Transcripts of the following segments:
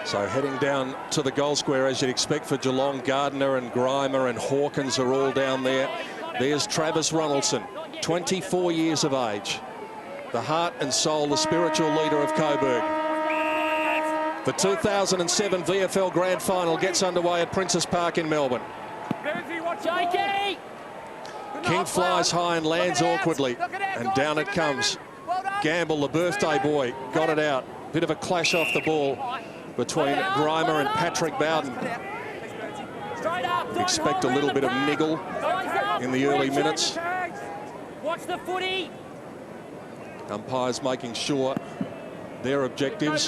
So heading down to the goal square, as you'd expect for Geelong, Gardner and Grimer and Hawkins are all down there. There's Travis Ronaldson, 24 years of age. The heart and soul, the spiritual leader of Coburg. The 2007 VFL Grand Final gets underway at Princes Park in Melbourne. King flies high and lands awkwardly, and down it comes. Gamble, the birthday boy, got it out. Bit of a clash off the ball between Grimer and Patrick Bowden. Expect a little bit of niggle in the early minutes. Watch the footy. Umpires making sure their objectives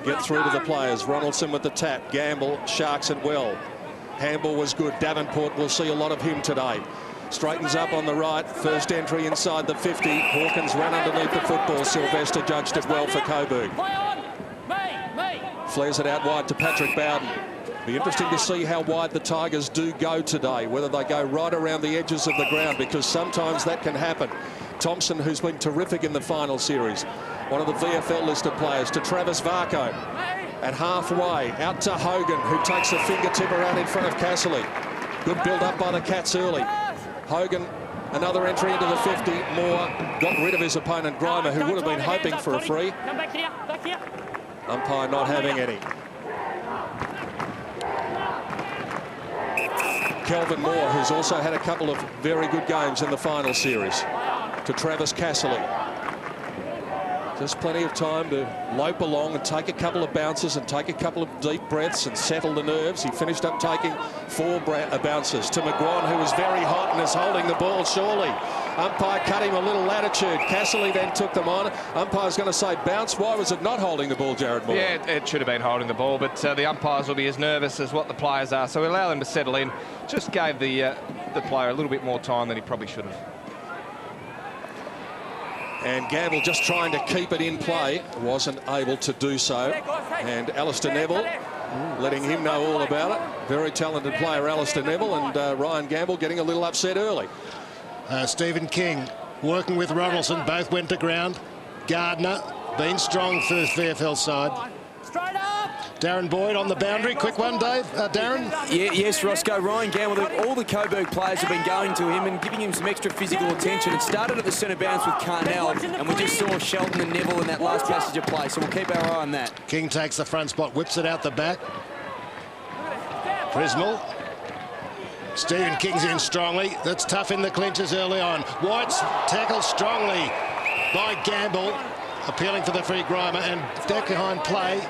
get through to the players. Ronaldson with the tap. Gamble sharks it well. Handball was good. Davenport, we'll see a lot of him today. Straightens up on the right. First entry inside the 50. Hawkins ran underneath the football. Sylvester judged it well for Coburg. Flares it out wide to Patrick Bowden. Be interesting to see how wide the Tigers do go today, whether they go right around the edges of the ground, because sometimes that can happen. Thompson, who's been terrific in the final series, one of the VFL listed players, to Travis Varco. At halfway, out to Hogan, who takes a fingertip around in front of Casserly. Good build-up by the Cats early. Hogan, another entry into the 50. Moore got rid of his opponent, Grimer, who would have been hoping for a free. Umpire not having any. Kelvin Moore, who's also had a couple of very good games in the final series, to Travis Casserly. Just plenty of time to lope along and take a couple of bounces and take a couple of deep breaths and settle the nerves. He finished up taking 4 bounces to McGuan, who was very hot and is holding the ball surely. Umpire cut him a little latitude. Casserly then took them on. Umpire's going to say bounce. Why was it not holding the ball, Jared Moore? Yeah, it should have been holding the ball, but the umpires will be as nervous as what the players are, so we allow them to settle in. Just gave the player a little bit more time than he probably should have. And Gamble just trying to keep it in play, wasn't able to do so. And Alistair Neville letting him know all about it. Very talented player, Alistair Neville, and Ryan Gamble getting a little upset early. Stephen King working with Ronaldson, both went to ground. Gardner been strong for his VFL side. Darren Boyd on the boundary. Quick one, Dave. Darren? Yeah, yes, Roscoe. Ryan Gamble, all the Coburg players have been going to him and giving him some extra physical attention. It started at the centre bounce with Carnell, and we just saw Shelton and Neville in that last passage of play, so we'll keep our eye on that. King takes the front spot, whips it out the back. Prismal. Stephen King's in strongly. That's tough in the clinches early on. White's tackled strongly by Gamble, appealing for the free. Grimer and deck behind play.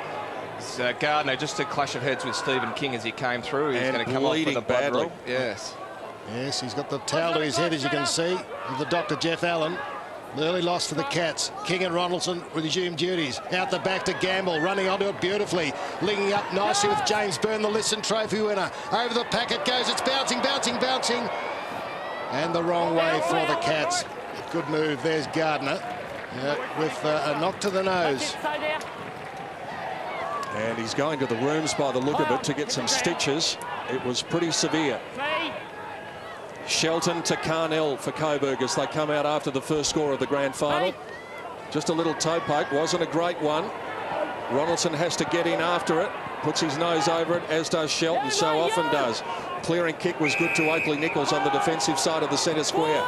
Gardner, just a clash of heads with Stephen King as he came through. He's going to come off with a badly. Yes. Yes, he's got the towel to his head, as you can see, of the Dr. Jeff Allen. The early loss for the Cats. King and Ronaldson resume duties. Out the back to Gamble, running onto it beautifully. Linking up nicely with James Byrne, the Lisson Trophy winner. Over the packet goes, it's bouncing, bouncing, bouncing. And the wrong way for the Cats. Good move, there's Gardner with a knock to the nose. And he's going to the rooms by the look of it to get some stitches. It was pretty severe. Shelton to Carnell for Coburg as they come out after the first score of the grand final. Just a little toe poke, wasn't a great one. Ronaldson has to get in after it, puts his nose over it, as does Shelton, so often does. Clearing kick was good to Oakley Nichols on the defensive side of the centre square.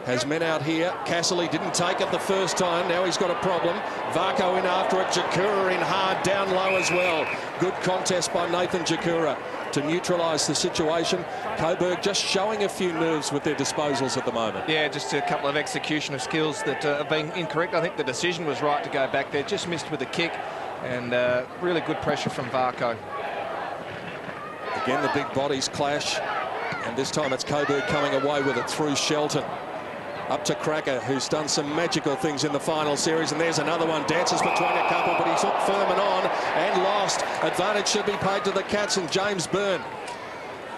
Has men out here. Casserly didn't take it the first time. Now he's got a problem. Varco in after it. Jakura in hard, down low as well. Good contest by Nathan Jakura to neutralise the situation. Coburg just showing a few nerves with their disposals at the moment. Yeah, just a couple of execution of skills that have been incorrect. I think the decision was right to go back there. Just missed with the kick, and really good pressure from Varco. Again, the big bodies clash, and this time it's Coburg coming away with it through Shelton. Up to Cracker, who's done some magical things in the final series, and there's another one. Dances between a couple, but he's hooked Furman on and lost. Advantage should be paid to the Cats, and James Byrne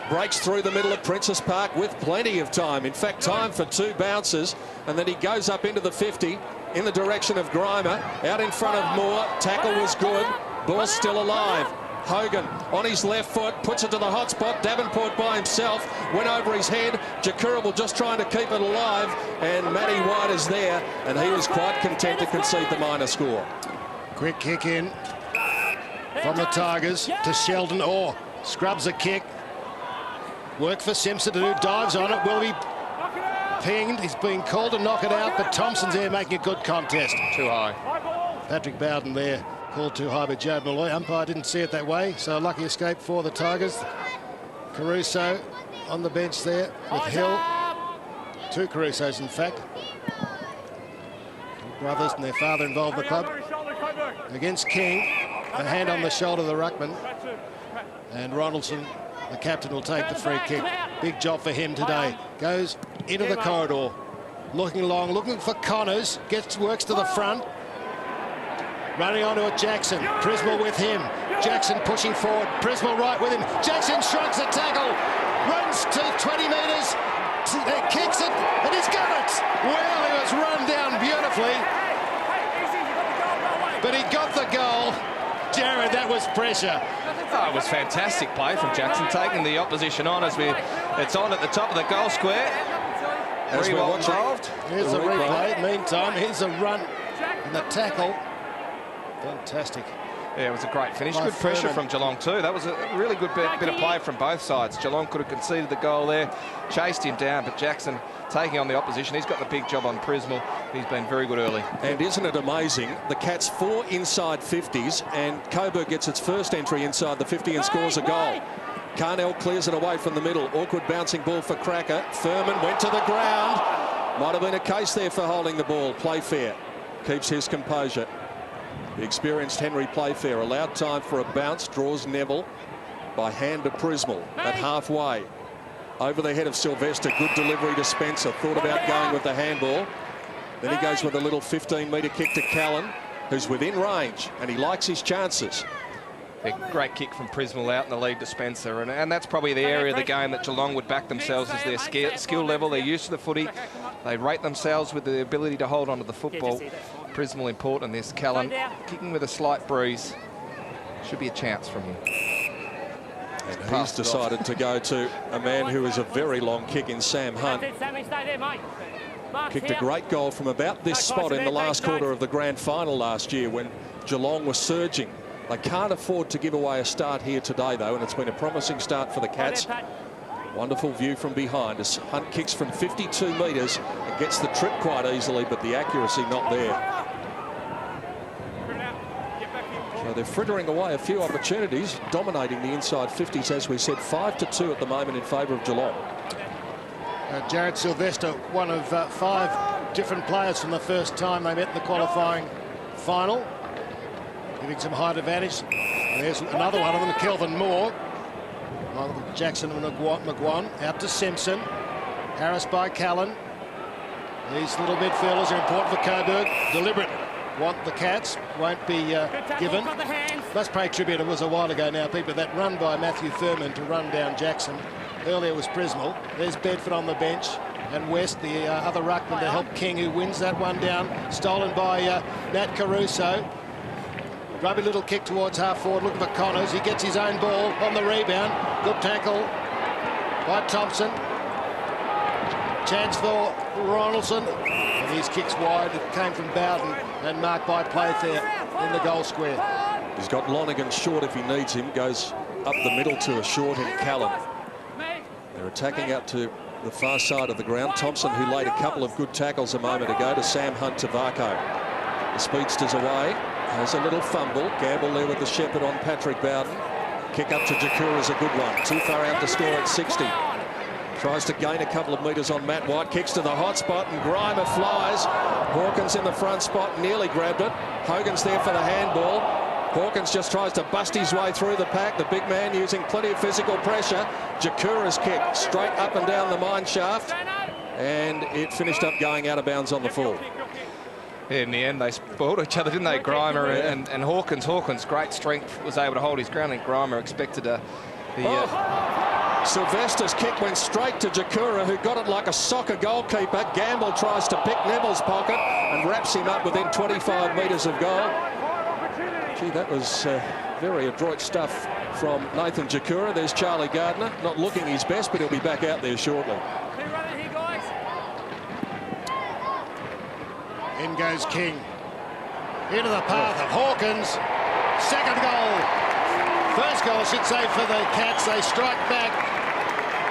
breaks through the middle of Princes Park with plenty of time. In fact, time for 2 bounces, and then he goes up into the 50 in the direction of Grimer. Out in front of Moore. Tackle was good. Ball's still alive. Hogan on his left foot, puts it to the hot spot. Davenport by himself, went over his head. Jakura just trying to keep it alive, and Matty White is there, and he was quite content to concede the minor score. Quick kick in. from the Tigers to Sheldon Orr. Scrubs a kick. Work for Simpson to do. Dives on it. Will be pinged. He's being called to knock it out, but Thompson's there making a good contest. Too high. Patrick Bowden there called too high by Joe Malloy. Umpire didn't see it that way, so a lucky escape for the Tigers. Caruso on the bench there with Hill. Two Carusos, in fact. Two brothers and their father involved in the club. Against King, a hand on the shoulder of the ruckman. And Ronaldson, the captain, will take the free kick. Big job for him today. Goes into the corridor, looking long, looking for Connors. Works to the front. Running onto it, Jackson. Prismal with him. Jackson pushing forward. Prismal right with him. Jackson shrugs the tackle. Runs to 20 metres. Kicks it, and he's got it. Well, he was run down beautifully. But he got the goal. Jared, that was pressure. Oh, it was fantastic play from Jackson, taking the opposition on as it's on at the top of the goal square. As we're watching, here's the replay. Meantime, here's a run and the tackle. Fantastic. Yeah, it was a great finish. Good pressure from Geelong too. That was a really good bit of play from both sides. Geelong could have conceded the goal there, chased him down, but Jackson taking on the opposition. He's got the big job on Prismal. He's been very good early. And isn't it amazing? The Cats 4 inside 50s, and Coburg gets its first entry inside the 50 and scores a goal. Carnell clears it away from the middle. Awkward bouncing ball for Cracker. Furman went to the ground. Might have been a case there for holding the ball. Playfair keeps his composure. The experienced Henry Playfair allowed time for a bounce, draws Neville by hand to Prismal at halfway. Over the head of Sylvester, good delivery to Spencer. Thought about going with the handball. Then he goes with a little 15-metre kick to Callan, who's within range, and he likes his chances. A great kick from Prismal out in the lead to Spencer, and that's probably the area of the game that Geelong would back themselves as their skill level. They're used to the footy. They rate themselves with the ability to hold onto the football. Prismal important in this. Callan kicking with a slight breeze. Should be a chance from him. And he's decided to go to a man who is a very long kick in Sam Hunt. Kicked a great goal from about this spot in the last quarter of the grand final last year when Geelong was surging. They can't afford to give away a start here today, though, and it's been a promising start for the Cats. Wonderful view from behind as Hunt kicks from 52 metres and gets the trip quite easily, but the accuracy not there. So they're frittering away a few opportunities, dominating the inside 50s, as we said, 5-2 at the moment in favour of Geelong. Jared Sylvester, one of 5 different players from the first time they met in the qualifying final, giving some height advantage. And there's another one of them, Kelvin Moore. Jackson and McGuan out to Simpson. Harris by Callan. These little midfielders are important for Coburg. Deliberate. Want the Cats. Won't be given. Must pay tribute. It was a while ago now, people. That run by Matthew Thurman to run down Jackson. Earlier was Prismal. There's Bedford on the bench. And West, the other ruckman, to help King, who wins that one down. Stolen by Nat Caruso. Grubby little kick towards half forward, looking for Connors. He gets his own ball on the rebound. Good tackle by Thompson. Chance for Ronaldson. And his kick's wide. It came from Bowden and marked by Playfair in the goal square. He's got Lonergan short if he needs him. Goes up the middle to a short in Callan. They're attacking out to the far side of the ground. Thompson, who laid a couple of good tackles a moment ago, to Sam Hunt to Varco. The speedster's away. Has a little fumble. Gamble there with the shepherd on Patrick Bowden. Kick up to Jakura is a good one. Too far out to score at 60. Tries to gain a couple of metres on Matt White. Kicks to the hot spot and Grimer flies. Hawkins in the front spot. Nearly grabbed it. Hogan's there for the handball. Hawkins just tries to bust his way through the pack. The big man using plenty of physical pressure. Jakura's kick straight up and down the mine shaft. And it finished up going out of bounds on the full. In the end, they spoiled each other, didn't they? Grimer and Hawkins. Hawkins, great strength, was able to hold his ground, and Grimer expected Sylvester's kick went straight to Jakura, who got it like a soccer goalkeeper. Gamble tries to pick Neville's pocket and wraps him up within 25 metres of goal. Gee, that was very adroit stuff from Nathan Jakura. There's Charlie Gardner, not looking his best, but he'll be back out there shortly. In goes King. Into the path of Hawkins. Second goal first goal, I should say, for the Cats. They strike back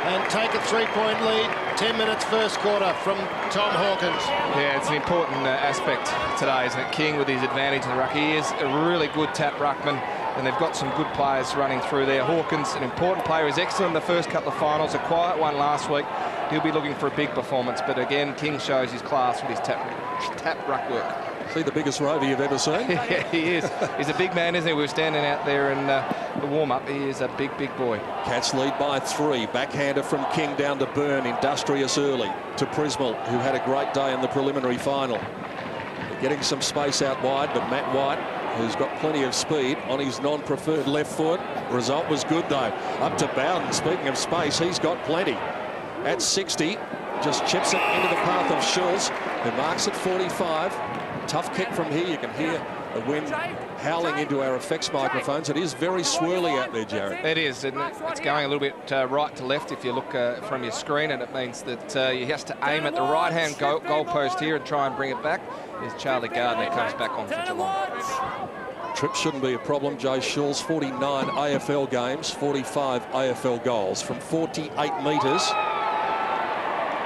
and take a 3-point lead. 10 minutes first quarter from Tom Hawkins. Yeah, it's an important aspect today, isn't it? King with his advantage in the ruck. He is a really good tap ruckman, and they've got some good players running through there. Hawkins, an important player, is excellent in the first couple of finals, a quiet one last week. He'll be looking for a big performance, but again, King shows his class with his tap ruck work. See the biggest rover you've ever seen? Yeah, he is. He's a big man, isn't he? We were standing out there in the warm-up. He is a big, big boy. Cats lead by 3. Backhander from King down to Byrne. Industrious early to Prismal, who had a great day in the preliminary final. They're getting some space out wide, but Matt White, who's got plenty of speed on his non-preferred left foot. Result was good, though. Up to Bowden. Speaking of space, he's got plenty. At 60, just chips it into the path of Schulz, who marks at 45. Tough kick from here. You can hear the wind howling into our effects microphones. It is very swirly out there, Jared. It is, and it's going a little bit right to left if you look from your screen, and it means that he has to aim at the right-hand goalpost here and try and bring it back. There's Charlie Gardner comes back on for Geelong. Trip shouldn't be a problem. Jay Schulz, 49 AFL games, 45 AFL goals from 48 metres.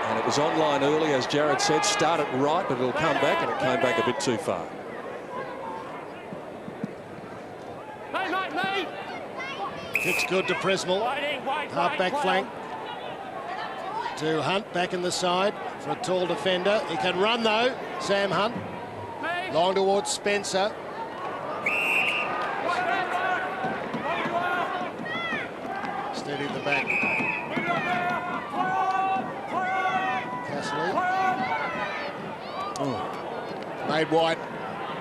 And it was online early, as Jared said, started right, but it'll come back, and it came back a bit too far. Kick's good to Prismal. Half back flank to Hunt, back in the side for a tall defender. He can run, though, Sam Hunt. Long towards Spencer. Steady at the back. Made White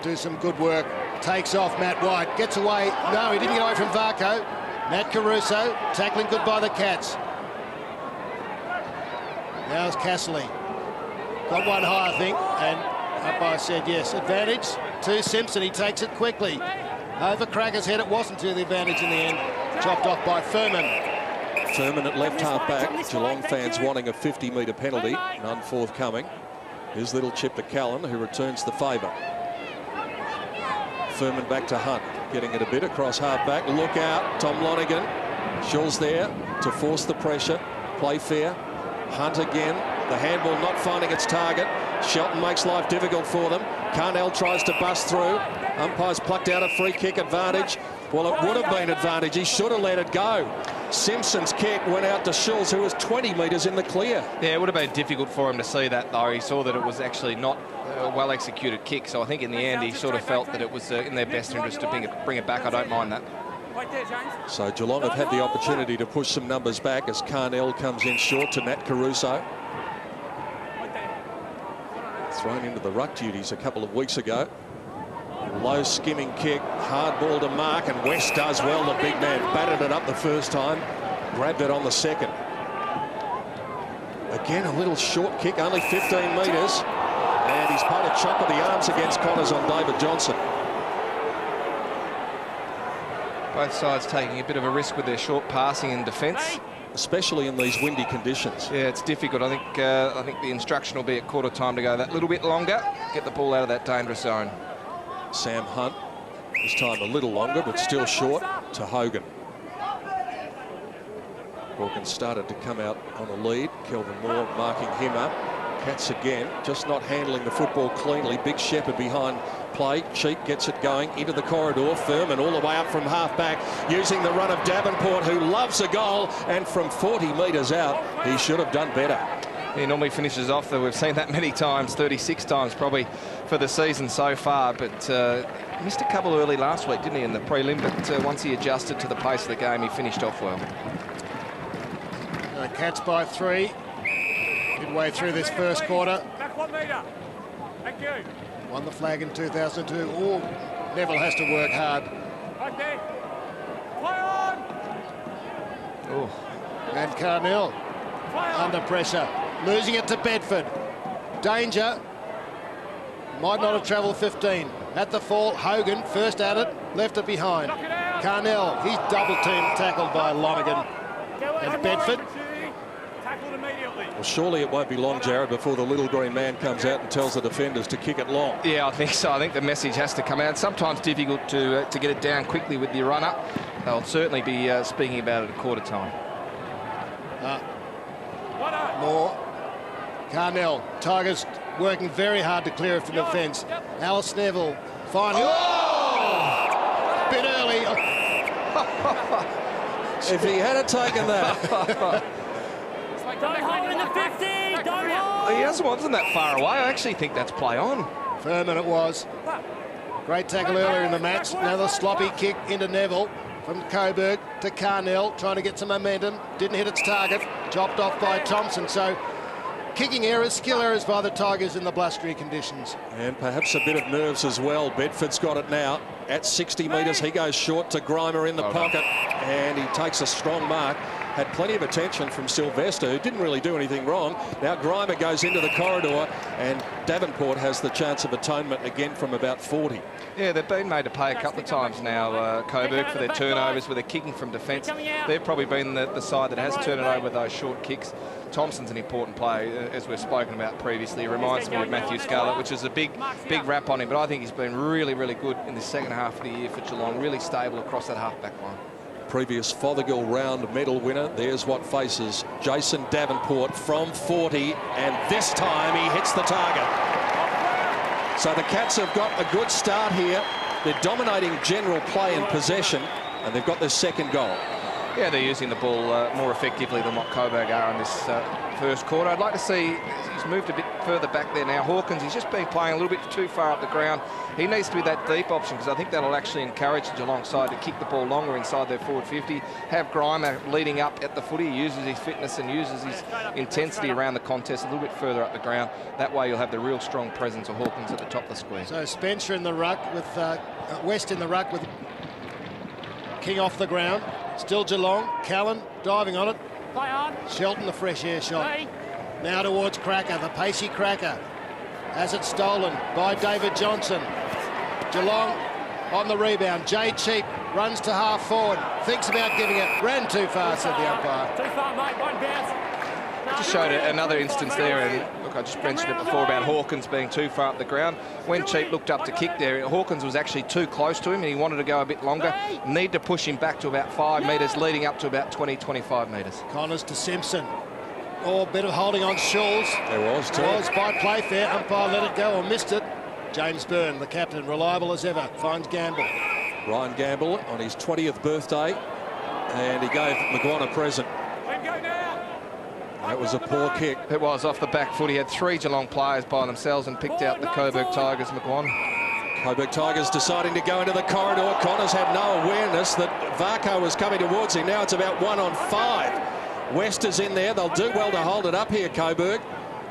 do some good work. Takes off Matt White. Gets away. No, he didn't get away from Varco. Matt Caruso. Tackling good by the Cats. Now's Casserly. Got one high, I think. And umpire said yes. Advantage to Simpson. He takes it quickly. Over Cracker's head. It wasn't to the advantage in the end. Chopped off by Furman. Furman at left half back. Geelong fans wanting a 50-metre penalty. None forthcoming. His little chip to Callan, who returns the favour. Furman back to Hunt, getting it a bit across half back. Look out, Tom Lonergan. Schulz there to force the pressure. Play fair. Hunt again. The handball not finding its target. Shelton makes life difficult for them. Carnell tries to bust through. Umpires plucked out a free kick advantage. Well, it would have been advantage. He should have let it go. Simpson's kick went out to Schulz, who was 20 metres in the clear. Yeah, it would have been difficult for him to see that, though. He saw that it was actually not a well-executed kick, so I think in the end he sort of felt that it was in their best interest to bring it back. I don't mind that. So Geelong have had the opportunity to push some numbers back as Carnell comes in short to Nat Caruso. Thrown into the ruck duties a couple of weeks ago. Low skimming kick, hard ball to mark, and West does well. The big man batted it up the first time, grabbed it on the second. Again, a little short kick, only 15 metres, and he's put a chop of the arms against Connors on David Johnson. Both sides taking a bit of a risk with their short passing and defence, especially in these windy conditions. Yeah, it's difficult. I think the instruction will be at quarter time to go that little bit longer, get the ball out of that dangerous zone. Sam Hunt, this time a little longer, but still short, to Hogan. Hawkins started to come out on a lead. Kelvin Moore marking him up. Cats again, just not handling the football cleanly. Big Shepherd behind play. Cheek gets it going into the corridor. Furman all the way up from half back, using the run of Davenport, who loves a goal, and from 40 metres out, he should have done better. He normally finishes off, though. We've seen that many times, 36 times probably for the season so far, but missed a couple early last week, didn't he, in the prelim, but once he adjusted to the pace of the game, he finished off well. Cats by 3. Midway through this first quarter. Back 1 metre. Thank you. Won the flag in 2002. Oh, Neville has to work hard. Right there. Play on. Oh. And Carnell under pressure. Losing it to Bedford. Danger. Might not have travelled 15. At the fall, Hogan first at it, left it behind. Carnell, he's double team tackled by Lonergan. And Bedford. Well, surely it won't be long, Jared, before the little green man comes out and tells the defenders to kick it long. Yeah, I think so. I think the message has to come out. Sometimes difficult to get it down quickly with your runner. They'll certainly be speaking about it at quarter time. More. Carnell. Tigers working very hard to clear it from the fence. Alice Neville finally. Oh! Bit early. If he had taken that. Don't hold in the 50! Don't hold! He wasn't that far away. I actually think that's play on. Furman it was. Great tackle earlier in the match. Another sloppy kick into Neville from Coburg to Carnell, trying to get some momentum. Didn't hit its target. Chopped off by Thompson. So kicking errors, skill errors by the Tigers in the blustery conditions. And perhaps a bit of nerves as well. Bedford's got it now. At 60 metres, he goes short to Grimer in the pocket, and he takes a strong mark. Had plenty of attention from Sylvester, who didn't really do anything wrong. Now Grimer goes into the corridor, and Davenport has the chance of atonement again from about 40. Yeah, they've been made to pay a couple of times now, Coburg, for their turnovers, where they're kicking from defence. They've probably been the side that has turned it over with those short kicks. Thompson's an important play, as we've spoken about previously. He reminds me of Matthew Scarlett, which is a big rap on him, but I think he's been really, really good in the second half of the year for Geelong, really stable across that half-back line. Previous Fothergill round medal winner. There's what faces Jason Davenport from 40, and this time he hits the target. So the Cats have got a good start here. They're dominating general play and possession, and they've got their second goal. Yeah, they're using the ball more effectively than what Coburg are in this first quarter. I'd like to see, he's moved a bit further back there now. Hawkins, he's just been playing a little bit too far up the ground. He needs to be that deep option, because I think that'll actually encourage the Geelong side to kick the ball longer inside their forward 50. Have Grimer leading up at the footy. He uses his fitness and uses his intensity around the contest a little bit further up the ground. That way you'll have the real strong presence of Hawkins at the top of the square. So Spencer in the ruck with West in the ruck with King off the ground. Still Geelong. Callan diving on it. Shelton, the fresh air shot. Now towards Cracker, the pacey Cracker. Has it stolen by David Johnson. Geelong on the rebound. Jay Cheap runs to half forward. Thinks about giving it. Ran too far, said the umpire. Too far, mate. One bounce. Just showed another instance there, and look, I just mentioned it before about Hawkins being too far up the ground. When Cheap looked up to kick there, Hawkins was actually too close to him, and he wanted to go a bit longer. Need to push him back to about 5 metres, leading up to about 20-25 metres. Connors to Simpson. Oh, a bit of holding on Schulz. There was too. It was by play fair. Umpire let it go or missed it. James Byrne, the captain, reliable as ever, finds Gamble. Ryan Gamble on his 20th birthday, and he gave McGuan a present. That was a poor kick. It was off the back foot. He had 3 Geelong players by themselves and picked out the Coburg Tigers, McGuan. Coburg Tigers deciding to go into the corridor. Connors had no awareness that Varco was coming towards him. Now it's about 1 on 5. West is in there. They'll do well to hold it up here, Coburg.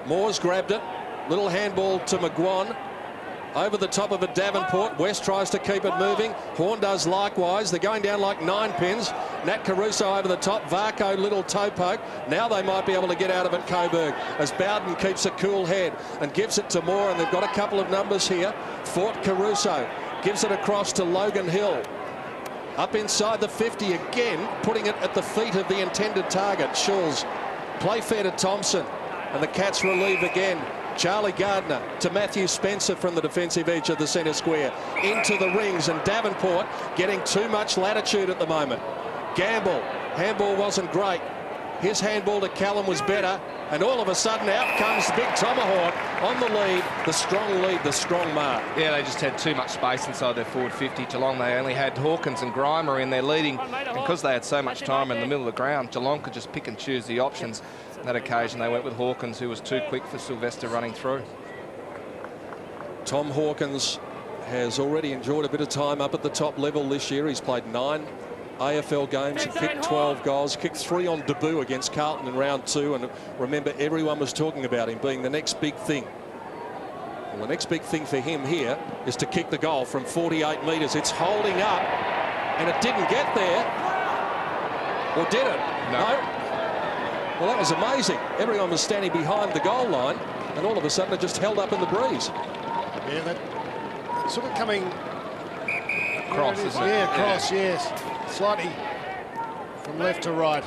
Moore's grabbed it. Little handball to McGuan. Over the top of it, Davenport. West tries to keep it moving. Horn does likewise. They're going down like 9 pins. Nat Caruso over the top. Varco, little toe poke. Now they might be able to get out of it, Coburg, as Bowden keeps a cool head and gives it to Moore, and they've got a couple of numbers here. Fort Caruso gives it across to Logan Hill. Up inside the 50 again, putting it at the feet of the intended target. Schulz. Play fair to Thompson, and the Cats relieve again. Charlie Gardner to Matthew Spencer from the defensive edge of the centre square. Into the rings, and Davenport getting too much latitude at the moment. Gamble. Handball wasn't great. His handball to Callum was better. And all of a sudden out comes Big Tomahawk on the lead. The strong mark. Yeah, they just had too much space inside their forward 50. Geelong, they only had Hawkins and Grimer in there leading. And because they had so much time in the middle of the ground, Geelong could just pick and choose the options. On that occasion, they went with Hawkins, who was too quick for Sylvester running through. Tom Hawkins has already enjoyed a bit of time up at the top level this year. He's played 9 AFL games and kicked 12 goals, kicked 3 on debut against Carlton in round 2, and remember, everyone was talking about him being the next big thing. Well, the next big thing for him here is to kick the goal from 48 metres. It's holding up, and it didn't get there. Or did it? No. Well, that was amazing. Everyone was standing behind the goal line, and all of a sudden it just held up in the breeze. Yeah, that sort of coming Cross, isn't it? Yeah, cross, yes. Slightly from left to right.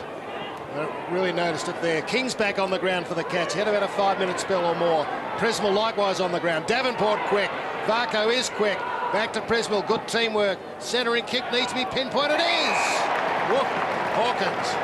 I really noticed it there. King's back on the ground for the Cats. He had about a 5-minute spell or more. Presnell likewise on the ground. Davenport quick. Varco is quick. Back to Presnell. Good teamwork. Centering kick needs to be pinpointed. It is! Whoop. Hawkins.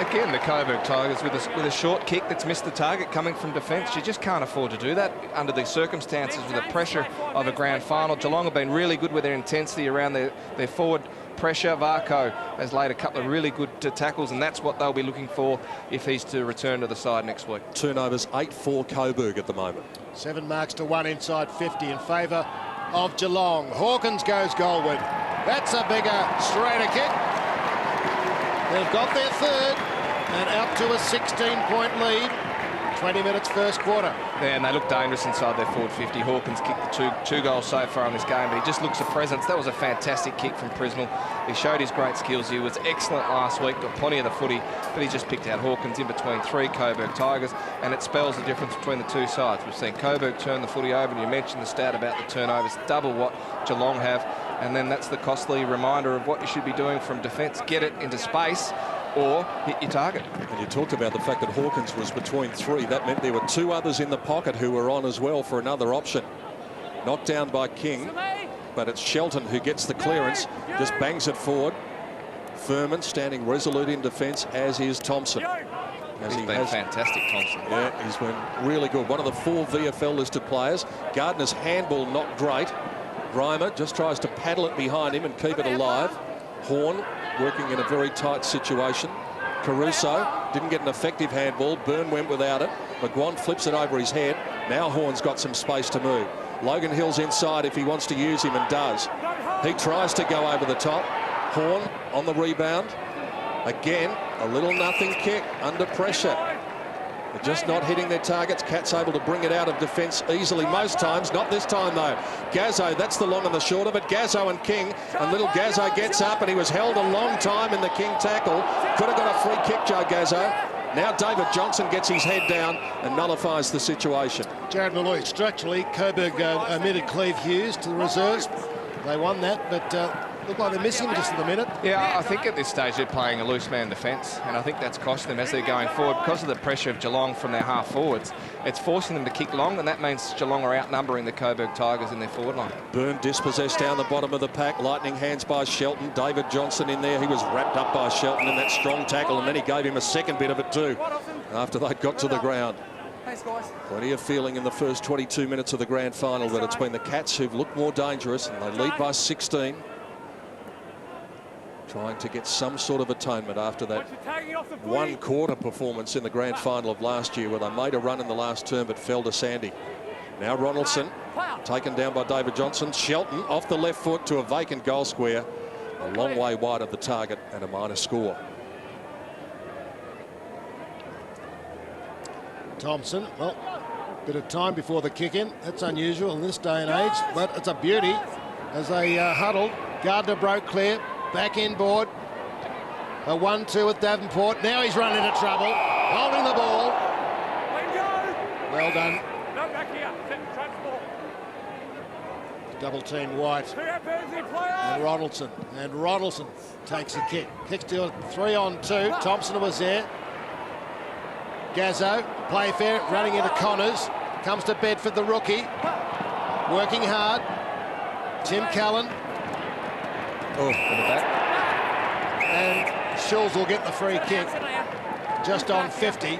Again, the Coburg Tigers with a short kick that's missed the target coming from defence. You just can't afford to do that under the circumstances with the pressure of a grand final. Geelong have been really good with their intensity around their forward pressure. Varco has laid a couple of really good tackles, and that's what they'll be looking for if he's to return to the side next week. Turnovers 8-4 Coburg at the moment. 7 marks to 1 inside 50 in favour of Geelong. Hawkins goes goalward. That's a bigger, straighter kick. They've got their third and up to a 16-point lead. 20 minutes first quarter. Yeah, and they look dangerous inside their forward 50. Hawkins kicked the two goals so far in this game, but he just looks a presence. That was a fantastic kick from Prismal. He showed his great skills. He was excellent last week, got plenty of the footy, but he just picked out Hawkins in between 3 Coburg Tigers, and it spells the difference between the two sides. We've seen Coburg turn the footy over, and you mentioned the stat about the turnovers, double what Geelong have, and then that's the costly reminder of what you should be doing from defence. Get it into space or hit your target. And you talked about the fact that Hawkins was between 3. That meant there were 2 others in the pocket who were on as well for another option. Knocked down by King, but it's Shelton who gets the clearance, just bangs it forward. Furman standing resolute in defence, as is Thompson. He's been fantastic, Thompson. Yeah, he's been really good. One of the 4 VFL listed players. Gardner's handball not great. Reimer just tries to paddle it behind him and keep it alive. Horn working in a very tight situation. Caruso didn't get an effective handball. Byrne went without it. McGuan flips it over his head. Now Horn's got some space to move. Logan Hill's inside if he wants to use him, and does. He tries to go over the top. Horn on the rebound. Again, a little nothing kick under pressure. They're just not hitting their targets. Cat's able to bring it out of defence easily most times. Not this time, though. Gazzo, that's the long and the short of it. Gazzo and King. And little Gazzo gets up, and he was held a long time in the King tackle. Could have got a free kick, Joe Gazzo. Now David Johnson gets his head down and nullifies the situation. Jared Malloy, structurally, Coburg omitted Cleve Hughes to the reserves. They won that, but look like they're missing him just at the minute. Yeah, I think at this stage they're playing a loose man defence, and I think that's cost them as they're going forward because of the pressure of Geelong from their half forwards. It's forcing them to kick long, and that means Geelong are outnumbering the Coburg Tigers in their forward line. Byrne dispossessed down the bottom of the pack. Lightning hands by Shelton. David Johnson in there. He was wrapped up by Shelton in that strong tackle, and then he gave him a second bit of it too after they got to the ground. Plenty of feeling in the first 22 minutes of the grand final that it's been the Cats who've looked more dangerous, and they lead by 16. Trying to get some sort of atonement after that one-quarter performance in the grand final of last year, where they made a run in the last term but fell to Sandy. Now Ronaldson taken down by David Johnson. Shelton off the left foot to a vacant goal square, a long way wide of the target, and a minor score. Thompson, well, bit of time before the kick-in. That's unusual in this day and age, but it's a beauty as they huddled. Gardner broke clear, back inboard. A 1-2 with Davenport. Now he's running into trouble, holding the ball. Well done. Double team White and Ronaldson takes a kick. Kicks to a 3-on-2. Thompson was there. Gazzo, Playfair running into Connors. Comes to Bedford, the rookie. Working hard. Tim Callan. Oh, in the back. And Schulz will get the free kick. Just on 50.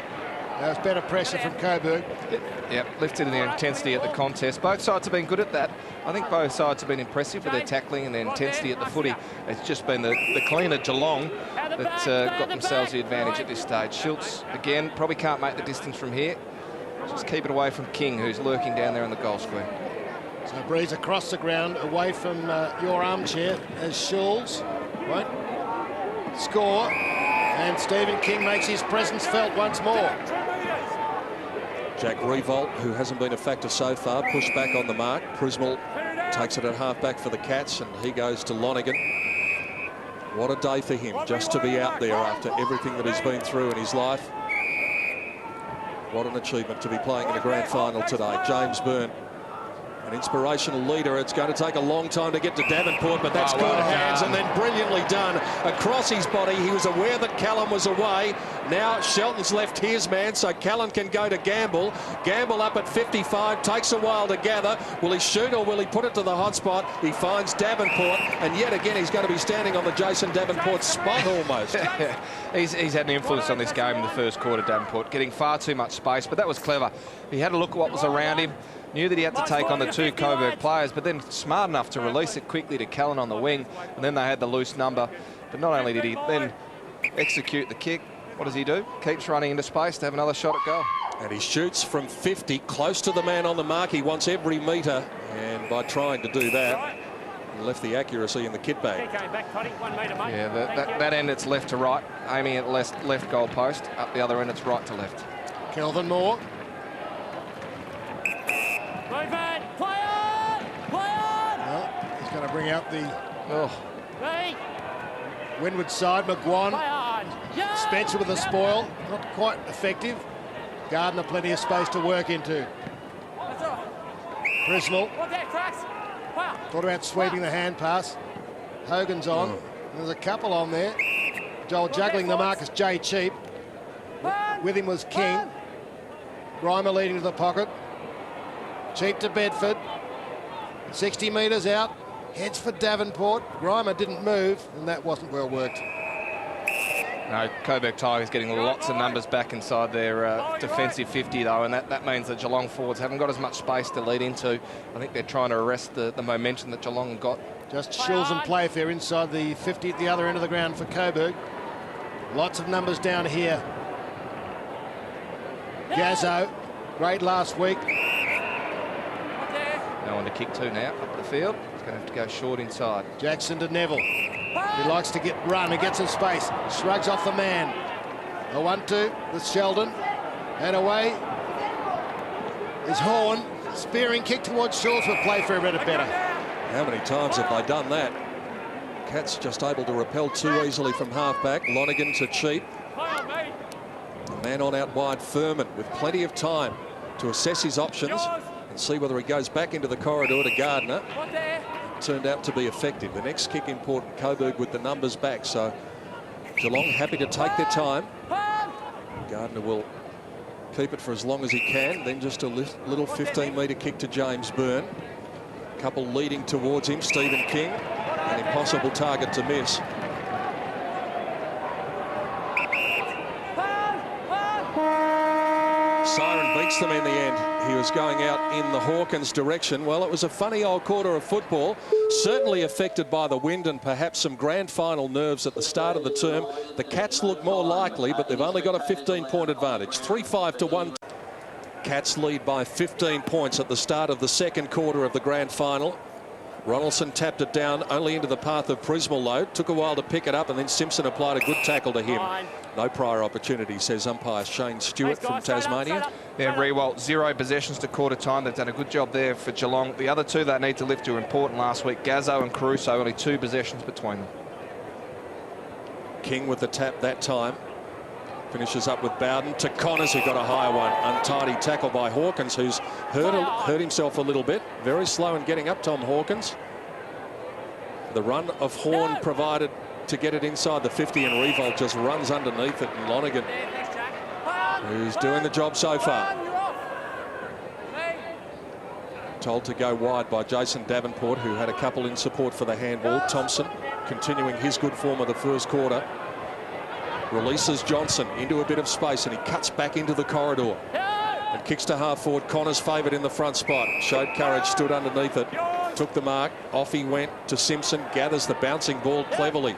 There's better pressure from Coburg. Yep, lifted the intensity at the contest. Both sides have been good at that. I think both sides have been impressive with their tackling and their intensity at the footy. It's just been the cleaner Geelong that got themselves the advantage at this stage. Schultz, again, probably can't make the distance from here. Just keep it away from King, who's lurking down there in the goal square. So breeze across the ground, away from your armchair, as Schulz won't score. And Stephen King makes his presence felt once more. Jack Revolt, who hasn't been a factor so far, pushed back on the mark. Prismal takes it at half-back for the Cats, and he goes to Lonergan. What a day for him, just to be out there after everything that he's been through in his life. What an achievement to be playing in the grand final today. James Byrne. And An inspirational leader. It's going to take a long time to get to Davenport, but that's good hands and then brilliantly done across his body. He was aware that Callum was away. Now Shelton's left his man, so Callum can go to Gamble. Gamble up at 55, takes a while to gather. Will he shoot or will he put it to the hot spot? He finds Davenport, and yet again he's going to be standing on the Jason Davenport spot almost. He's had an influence on this game in the first quarter, Davenport, getting far too much space, but that was clever. He had a look at what was around him, knew that he had to take on the two Coburg players, but then smart enough to release it quickly to Callan on the wing, and then they had the loose number. But not only did he then execute the kick, what does he do? Keeps running into space to have another shot at goal. And he shoots from 50, close to the man on the mark. He wants every metre, and by trying to do that, he left the accuracy in the kit bag. Yeah, that end it's left to right, aiming at left goal post. Up the other end it's right to left. Kelvin Moore. Well, he's going to bring out the windward side. McGuan. Spencer with a spoil. Not quite effective. Gardner plenty of space to work into. Brismell. Thought about sweeping the hand pass. Hogan's on. There's a couple on there. Joel juggling the Marcus J. Cheap. With him was King. Grimer leading to the pocket. Cheap to Bedford. 60 metres out. Heads for Davenport. Grimer didn't move, and that wasn't well worked. No, Coburg Tigers getting lots of numbers back inside their defensive 50, though, and that means that Geelong forwards haven't got as much space to lead into. I think they're trying to arrest the momentum that Geelong got. Just Shills and Playfair inside the 50 at the other end of the ground for Coburg. Lots of numbers down here. Gazzo, great last week. No one to kick to now, up the field. He's going to have to go short inside. Jackson to Neville. He likes to run and get some space. Shrugs off the man. A 1-2 with Sheldon. And away is Horn. Spearing kick towards Shaw's, but Playfair read it better. How many times have they done that? Cats just able to repel too easily from half-back. Lonergan to Cheap. A man on out wide, Furman, with plenty of time to assess his options and see whether he goes back into the corridor to Gardner. Turned out to be effective. The next kick important, Coburg with the numbers back, so Geelong happy to take their time. Gardner will keep it for as long as he can, then just a little 15-metre kick to James Byrne. Couple leading towards him, Stephen King, an impossible target to miss. Siren beats them in the end. He was going out in the Hawkins direction. Well, it was a funny old quarter of football, certainly affected by the wind and perhaps some grand final nerves at the start of the term. The Cats look more likely, but they've only got a 15-point advantage. 3-5 to 1. Cats lead by 15 points at the start of the second quarter of the grand final. Ronaldson tapped it down only into the path of Prismal, though. Took a while to pick it up, and then Simpson applied a good tackle to him. No prior opportunity, says umpire Shane Stewart from Tasmania. Yeah, Rewalt, 0 possessions to quarter time. They've done a good job there for Geelong. The other two they need to lift were important last week. Gazzo and Caruso, only 2 possessions between them. King with the tap that time. Finishes up with Bowden to Connors, who got a higher one. Untidy tackle by Hawkins, who's hurt himself a little bit. Very slow in getting up, Tom Hawkins. The run of Horn provided to get it inside the 50, and Revolt just runs underneath it. And Lonergan, who's doing the job so far. Told to go wide by Jason Davenport, who had a couple in support for the handball. Thompson continuing his good form of the first quarter. Releases Johnson into a bit of space, and he cuts back into the corridor and kicks to half forward. Connors favoured in the front spot. Showed courage, stood underneath it, took the mark. Off he went to Simpson, gathers the bouncing ball cleverly,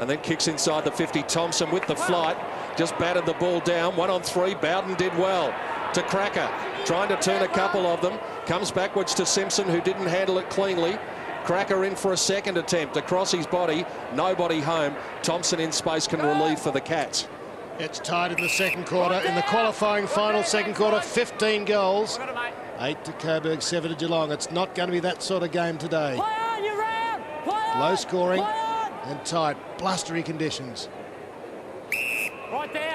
and then kicks inside the 50. Thompson with the flight, just batted the ball down. 1 on 3. Bowden did well. To Cracker, trying to turn a couple of them. Comes backwards to Simpson, who didn't handle it cleanly. Cracker in for a second attempt across his body. Nobody home. Thompson in space can relieve for the Cats. It's tied in the second quarter. In the qualifying final second quarter, 15 goals. 8 to Coburg, 7 to Geelong. It's not going to be that sort of game today. Low scoring and tight. Blustery conditions.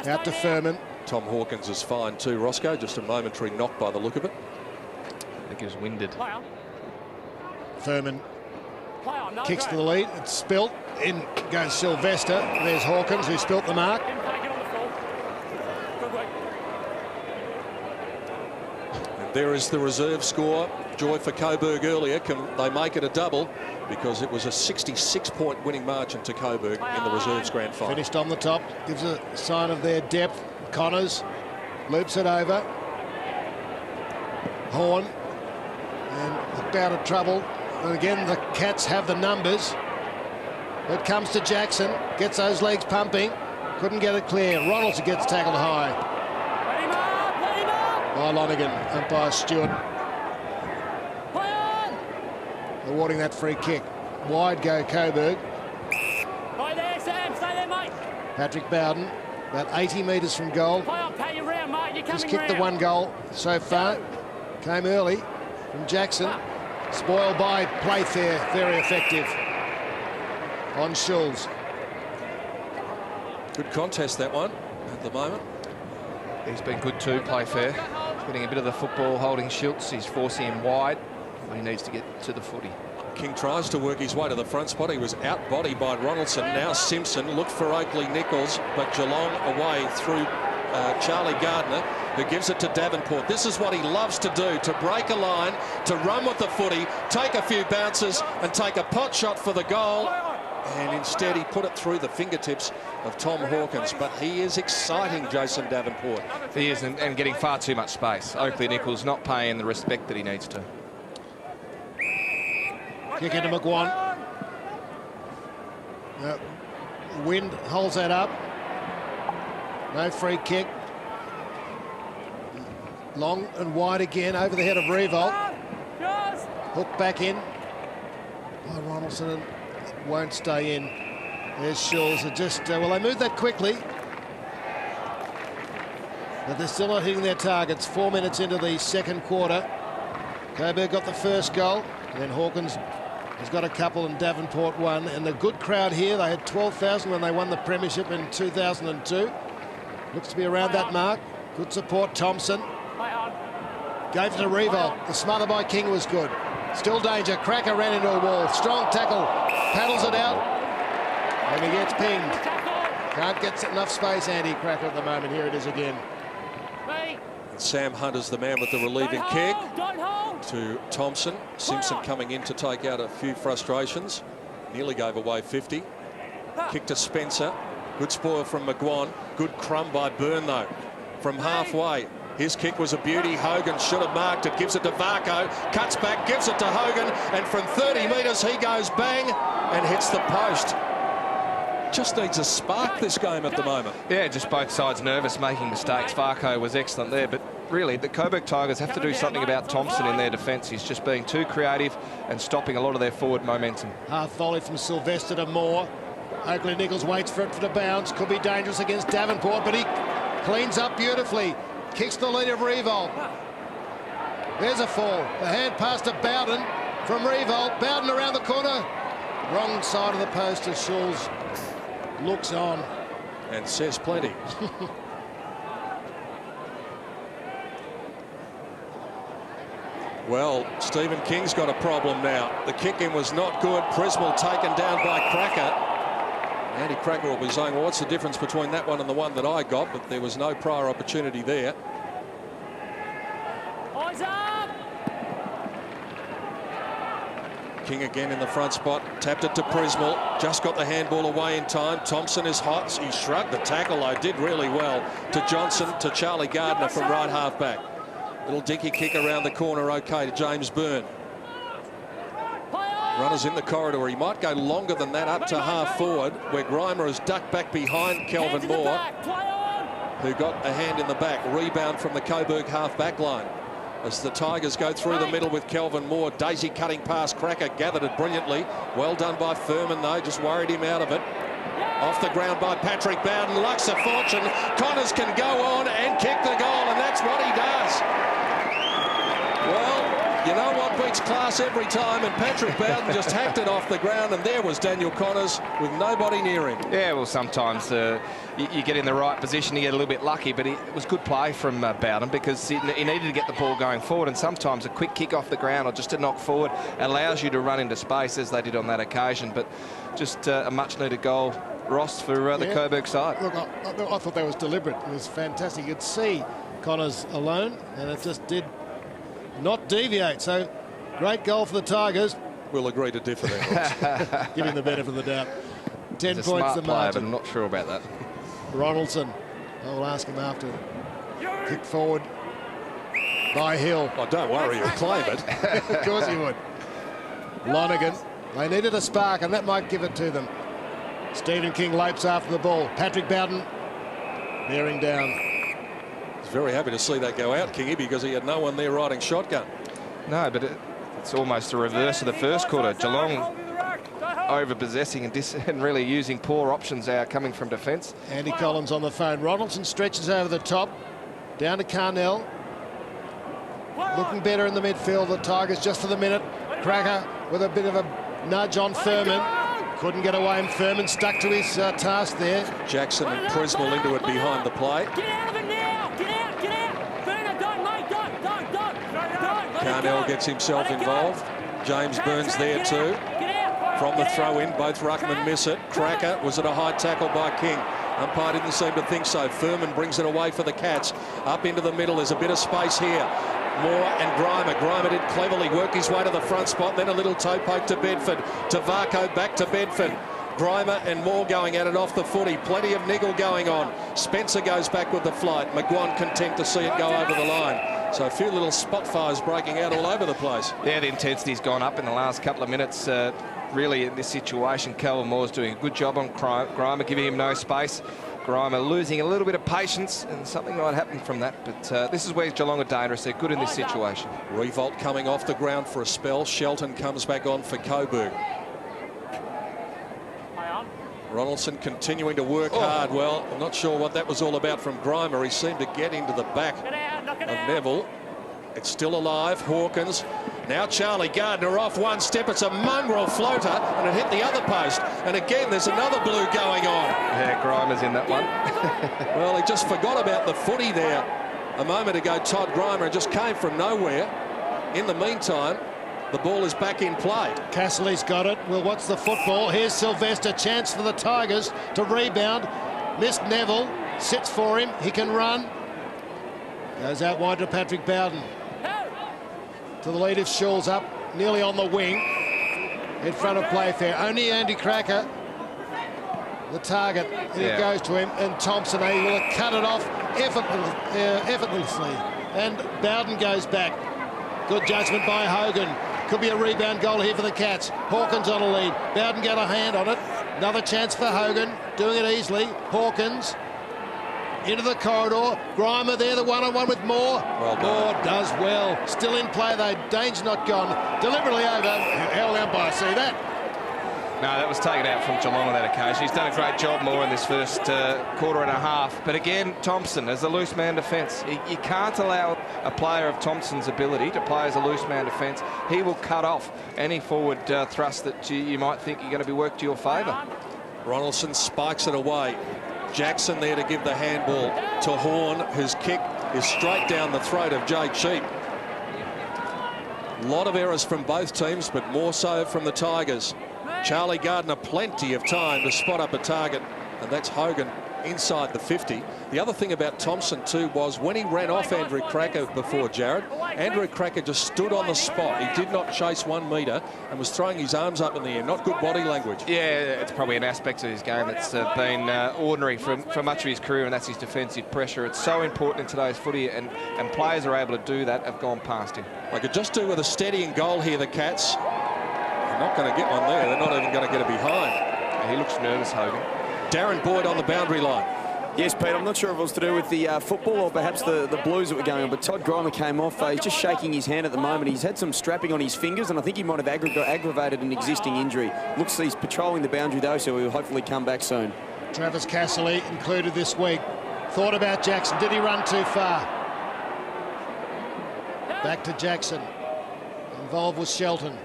Out to Furman. Tom Hawkins is fine too, Roscoe. Just a momentary knock by the look of it. I think he was winded. Furman kicks to the lead. It's spilt. In goes Sylvester. There's Hawkins, who spilt the mark. And there is the reserve score. Joy for Coburg earlier. Can they make it a double? Because it was a 66-point winning margin to Coburg in the reserves grand final. Finished on the top. Gives a sign of their depth. Connors loops it over. Horn. And a bout of trouble. And again, the Cats have the numbers. It comes to Jackson, gets those legs pumping, couldn't get it clear. Ronaldson gets tackled high. Let him up! By Lonergan, umpire Stewart. Awarding that free kick. Wide go Coburg. Right there, Sam, stay there, mate. Patrick Bowden, about 80 metres from goal. Pat you round, mate. You're coming Just kicked the round. one goal so far. Came early from Jackson. Spoiled by Playfair, very effective on Schulz. Good contest, that one, at the moment. He's been good too, Playfair. He's getting a bit of the football, holding Schultz. He's forcing him wide, but he needs to get to the footy. King tries to work his way to the front spot. He was out-bodied by Ronaldson. Now Simpson looked for Oakley Nichols, but Geelong away through Charlie Gardner, who gives it to Davenport. This is what he loves to do, to break a line, to run with the footy, take a few bounces and take a pot shot for the goal. And instead he put it through the fingertips of Tom Hawkins. But he is exciting, Jason Davenport. He is, and getting far too much space. Oakley Nichols not paying the respect that he needs to. Kick into McGuan. Wind holds that up. No free kick. Long and wide again over the head of Revolt. Hook back in. Oh, Ronaldson won't stay in. There's Schulz. Well, they moved that quickly. But they're still not hitting their targets. 4 minutes into the second quarter. Coburg got the first goal. And then Hawkins has got a couple and Davenport one. And the good crowd here, they had 12,000 when they won the premiership in 2002. Looks to be around that mark. Good support, Thompson. Gave it to Revolt. The smother by King was good. Still danger. Cracker ran into a wall. Strong tackle. Paddles it out. And he gets pinged. Can't get enough space, Andy Cracker, at the moment. Here it is again. And Sam Hunt is the man with the relieving kick to Thompson. Simpson coming in to take out a few frustrations. Nearly gave away 50. Kick to Spencer. Good spoil from McGuan. Good crumb by Byrne, though. From halfway, his kick was a beauty. Hogan should have marked it. Gives it to Varco. Cuts back, gives it to Hogan. And from 30 metres, he goes bang and hits the post. Just needs a spark, this game at the moment. Yeah, just both sides nervous, making mistakes. Varco was excellent there, but really, the Coburg Tigers have to do something about Thompson in their defence. He's just being too creative and stopping a lot of their forward momentum. Half volley from Sylvester to Moore. Oakley Nichols waits for it for the bounce. Could be dangerous against Davenport, but he cleans up beautifully. Kicks the lead of Revolt. There's a fall. The hand pass to Bowden from Revolt. Bowden around the corner. Wrong side of the post as Schulz looks on. And says plenty. Well, Stephen King's got a problem now. The kick-in was not good. Prismal taken down by Cracker. Andy Cracker will be saying, well, what's the difference between that one and the one that I got? But there was no prior opportunity there. Eyes up! King again in the front spot. Tapped it to Prismal. Just got the handball away in time. Thompson is hot. He shrugged the tackle, though. Did really well. To Johnson, to Charlie Gardner from right half back. Little dinky kick around the corner, okay, to James Byrne. Runners in the corridor. He might go longer than that up to half forward, where Grimer has ducked back behind Kelvin Moore, who got a hand in the back. Rebound from the Coburg half back line. As the Tigers go through the middle with Kelvin Moore. Daisy cutting past Cracker, gathered it brilliantly. Well done by Furman, though, just worried him out of it. Off the ground by Patrick Bowden. Luck's a fortune. Connors can go on and kick the goal, and that's what he does. Well, you know what beats class every time, and Patrick Bowden just hacked it off the ground, and there was Daniel Connors with nobody near him. Yeah, well, sometimes you get in the right position, you get a little bit lucky, but it was good play from Bowden, because he needed to get the ball going forward, and sometimes a quick kick off the ground or just a knock forward allows you to run into space, as they did on that occasion. But just a much-needed goal, Ross, for the Coburg side. Look, I thought that was deliberate. It was fantastic. You could see Connors alone, and it just did not deviate. So great goal for the Tigers. We'll agree to differ there. Give him the benefit of the doubt. 10 He's points a smart the player, margin. but I'm not sure about that. Ronaldson. I'll ask him after. Kick forward by Hill. Oh, don't worry, you'll claim it. Of course he would. Lonergan. They needed a spark, and that might give it to them. Stephen King lopes after the ball. Patrick Bowden bearing down. He's very happy to see that go out, Kingy, because he had no one there riding shotgun. No, but it's almost the reverse of the first quarter. Geelong over-possessing and really using poor options coming from defence. Andy Collins on the phone. Ronaldson stretches over the top. Down to Carnell. Looking better in the midfield. The Tigers just for the minute. Cracker with a bit of a nudge on Furman. Couldn't get away, and Furman stuck to his task there. Jackson and Prismal into it behind the play. Get out of it now! Get out! Get out! Bernard, don't, mate! Don't! Carnell gets himself involved. James Burns there too. From the throw-in, both ruckmen miss it. Cracker, was it a high tackle by King? Umpire didn't seem to think so. Furman brings it away for the Cats. Up into the middle, there's a bit of space here. Moore and Grimer. Grimer did cleverly work his way to the front spot, then a little toe poke to Bedford. Tavako back to Bedford. Grimer and Moore going at it off the footy. Plenty of niggle going on. Spencer goes back with the flight. McGuan content to see it go over the line. So a few little spot fires breaking out all over the place. Yeah, the intensity's gone up in the last couple of minutes. Really, in this situation, Calvin Moore's doing a good job on Grimer, giving him no space. Grimer losing a little bit of patience, and something might happen from that. But this is where Geelong are dangerous. They're good in this situation. Revolt coming off the ground for a spell. Shelton comes back on for Coburg. Ronaldson continuing to work hard. Well, I'm not sure what that was all about from Grimer. He seemed to get into the back of Neville. It's still alive. Hawkins. Now Charlie Gardner off one step. It's a mongrel floater, and it hit the other post. And again, there's another blue going on. Yeah, Grimer's in that one. Well, he just forgot about the footy there a moment ago. Todd Grimer just came from nowhere. In the meantime, the ball is back in play. Cassily's got it. Well, what's the football? Here's Sylvester. Chance for the Tigers to rebound. Missed Neville. Sits for him. He can run. Goes out wide to Patrick Bowden. To the lead of Shaw's up, nearly on the wing. In front of Playfair. Only Andy Cracker, the target. And it goes to him. And Thompson, he will cut it off effortlessly. And Bowden goes back. Good judgment by Hogan. Could be a rebound goal here for the Cats. Hawkins on a lead. Bowden got a hand on it. Another chance for Hogan. Doing it easily. Hawkins. Into the corridor. Grimer there, the one-on-one with Moore. Moore does well. Still in play though. Danger not gone. Deliberately over. Hell, the umpire see that. No, that was taken out from Geelong on that occasion. He's done a great job, Moore, in this first quarter and a half. But again, Thompson as a loose man defence. You can't allow a player of Thompson's ability to play as a loose man defence. He will cut off any forward thrust that you might think you're going to be worked to your favour. Ronaldson spikes it away. Jackson there to give the handball to Horn, whose kick is straight down the throat of Jay Cheap. A lot of errors from both teams, but more so from the Tigers. Charlie Gardner, plenty of time to spot up a target, and that's Hogan inside the 50. The other thing about Thompson too was when he ran off Andrew Cracker before, Jared, Andrew Cracker just stood on the spot. He did not chase 1 metre and was throwing his arms up in the air. Not good body language. Yeah, it's probably an aspect of his game that's been ordinary for much of his career, and that's his defensive pressure. It's so important in today's footy, and players are able to do that, have gone past him. They could just do with a steadying goal here, the Cats. They're not going to get one there. They're not even going to get it behind. He looks nervous, Hogan. Darren Boyd on the boundary line. Yes, Pete, I'm not sure if it was to do with the football or perhaps the blues that were going on, but Todd Grimer came off. He's just shaking his hand at the moment. He's had some strapping on his fingers, and I think he might have aggravated an existing injury. Looks he's patrolling the boundary, though, so he'll hopefully come back soon. Travis Cassidy included this week. Thought about Jackson. Did he run too far? Back to Jackson. Involved with Shelton.